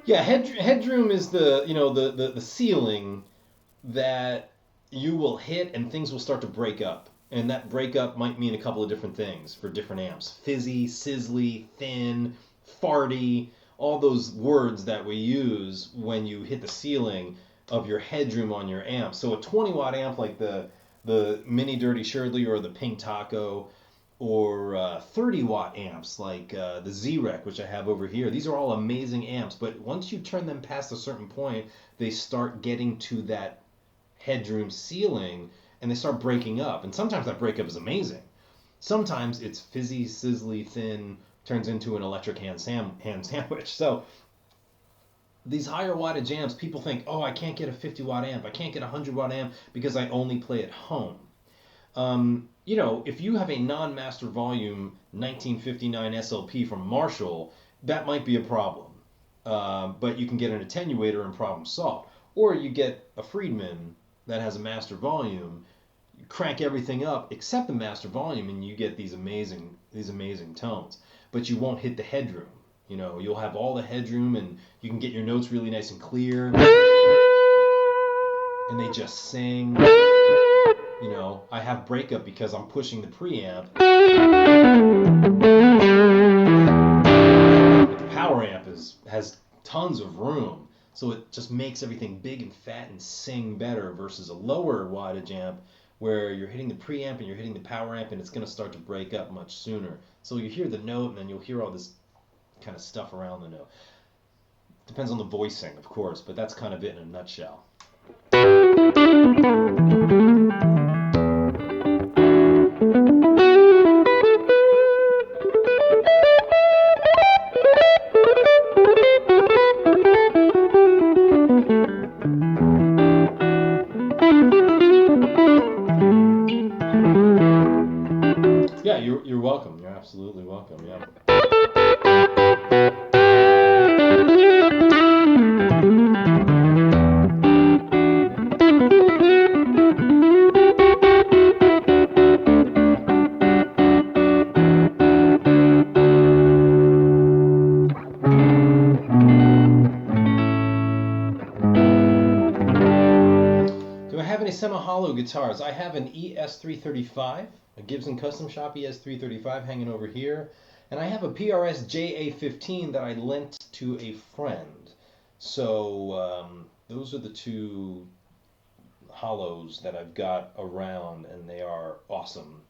Yeah, headroom is the ceiling that you will hit and things will start to break up. And that breakup might mean a couple of different things for different amps. Fizzy, sizzly, thin, farty, all those words that we use when you hit the ceiling of your headroom on your amp. So a 20 watt amp like the Mini Dirty Shirley or the Pink Taco, or 30 watt amps like the Z-Rec, which I have over here. These are all amazing amps, but once you turn them past a certain point, they start getting to that headroom ceiling and they start breaking up. And sometimes that breakup is amazing. Sometimes it's fizzy, sizzly, thin, turns into an electric hand sandwich. So these higher wattage amps, people think, oh, I can't get a 50 watt amp, I can't get a 100 watt amp because I only play at home. If you have a non-master volume 1959 SLP from Marshall, that might be a problem. But you can get an attenuator and problem solved. Or you get a Friedman that has a master volume, you crank everything up except the master volume, and you get these amazing tones. But you won't hit the headroom. You'll have all the headroom, and you can get your notes really nice and clear, and they just sing. I have breakup because I'm pushing the preamp. But the power amp has tons of room, so it just makes everything big and fat and sing better versus a lower wattage amp where you're hitting the preamp and you're hitting the power amp and it's going to start to break up much sooner. So you hear the note and then you'll hear all this kind of stuff around the note. Depends on the voicing, of course, but that's kind of it in a nutshell. Yeah, you're welcome. You're absolutely welcome. Yeah. Do I have any semi-hollow guitars? I have an ES335, a Gibson Custom Shop ES335 hanging over here, and I have a PRS JA15 that I lent to a friend. So those are the two hollows that I've got around, and they are awesome.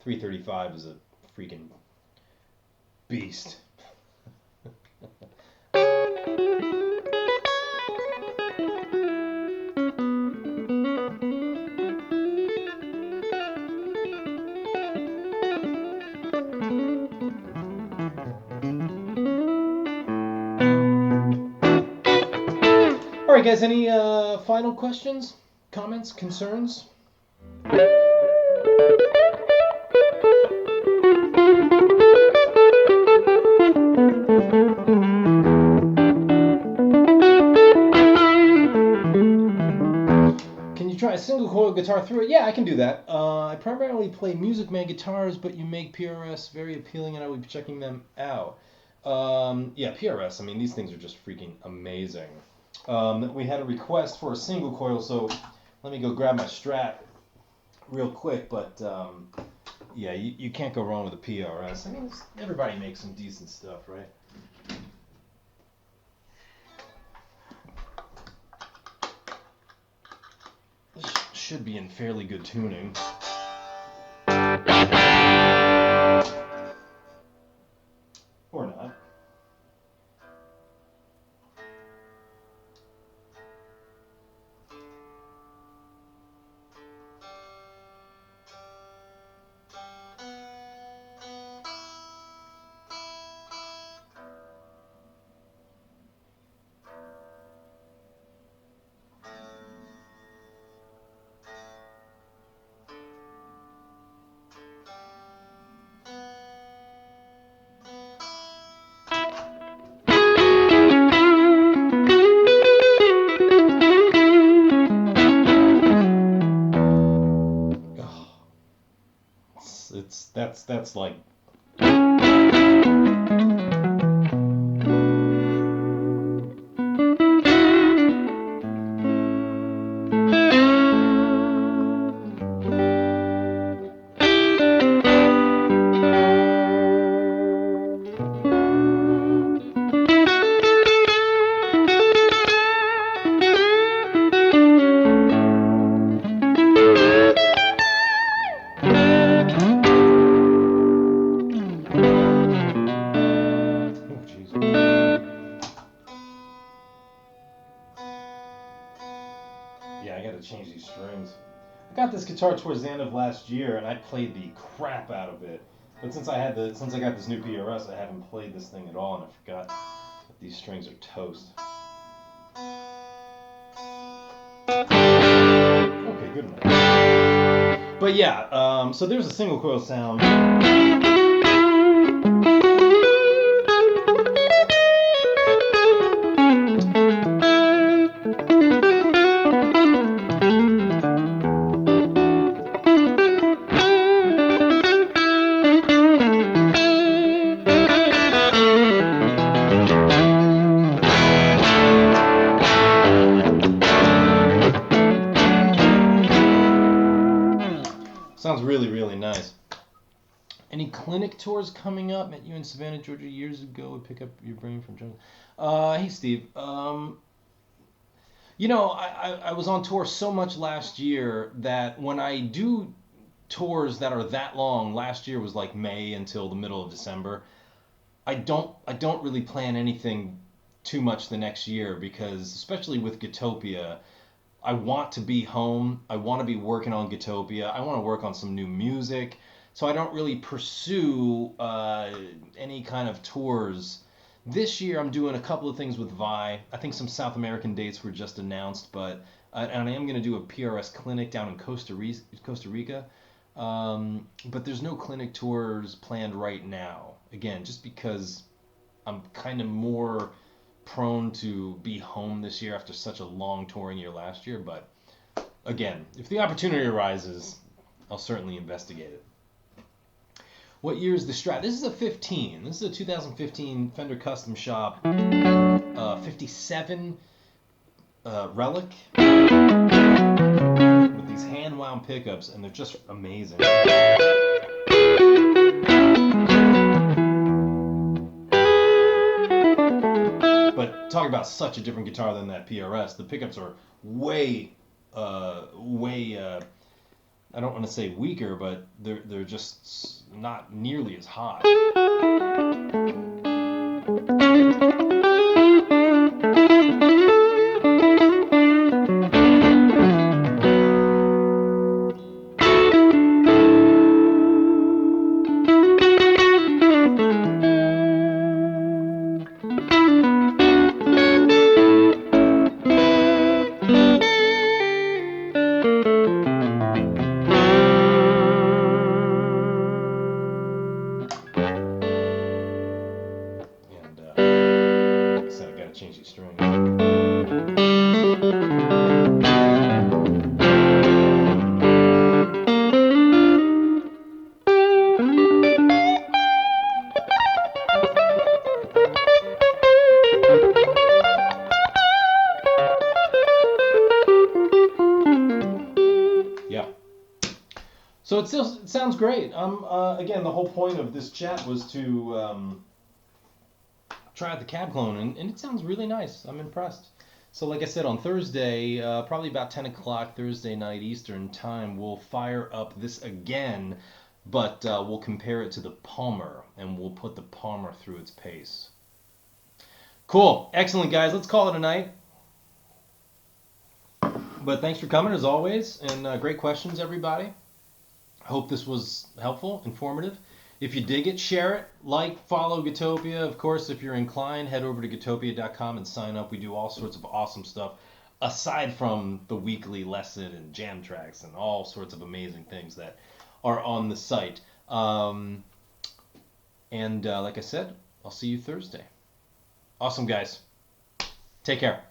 335 is a freaking beast. All right, guys, any final questions, comments, concerns? Can you try a single coil guitar through it? Yeah, I can do that. I primarily play Music Man guitars, but you make PRS very appealing, and I will be checking them out. Yeah, PRS, these things are just freaking amazing. We had a request for a single coil, so let me go grab my Strat real quick, but yeah, you can't go wrong with a PRS. Everybody makes some decent stuff, right? should be in fairly good tuning. Or not. That's like. Yeah, I gotta change these strings. I got this guitar towards the end of last year, and I played the crap out of it. But since I got this new PRS, I haven't played this thing at all, and I forgot that these strings are toast. Okay, good enough. But yeah, so there's a single coil sound. Sounds really, really nice. Any clinic tours coming up? Met you in Savannah, Georgia years ago. Would pick up your brain from Georgia. Hey, Steve. You know, I was on tour so much last year that when I do tours that are that long, last year was like May until the middle of December. I don't really plan anything too much the next year because, especially with Guitopia, I want to be home. I want to be working on Guitopia. I want to work on some new music. So I don't really pursue any kind of tours. This year I'm doing a couple of things with Vi. I think some South American dates were just announced, but and I am going to do a PRS clinic down in Costa Rica. But there's no clinic tours planned right now. Again, just because I'm kind of more prone to be home this year after such a long touring year last year. But again, if the opportunity arises, I'll certainly investigate it. What year is the Strat? This is a 15. This is a 2015 Fender Custom Shop 57 Relic with these hand-wound pickups, and they're just amazing. But talk about such a different guitar than that PRS. The pickups are way, I don't want to say weaker, but they're just not nearly as hot. Change these strings. Yeah. So it sounds great. Again, the whole point of this chat was to try out the cab clone, and it sounds really nice. I'm impressed. So, like I said, on Thursday, probably about 10 o'clock Thursday night Eastern time, we'll fire up this again, but we'll compare it to the Palmer, and we'll put the Palmer through its pace. Cool. Excellent, guys. Let's call it a night. But thanks for coming, as always, and great questions, everybody. Hope this was helpful, informative. If you dig it, share it, like, follow Guitopia. Of course, if you're inclined, head over to guitopia.com and sign up. We do all sorts of awesome stuff aside from the weekly lesson and jam tracks and all sorts of amazing things that are on the site. And like I said, I'll see you Thursday. Awesome, guys. Take care.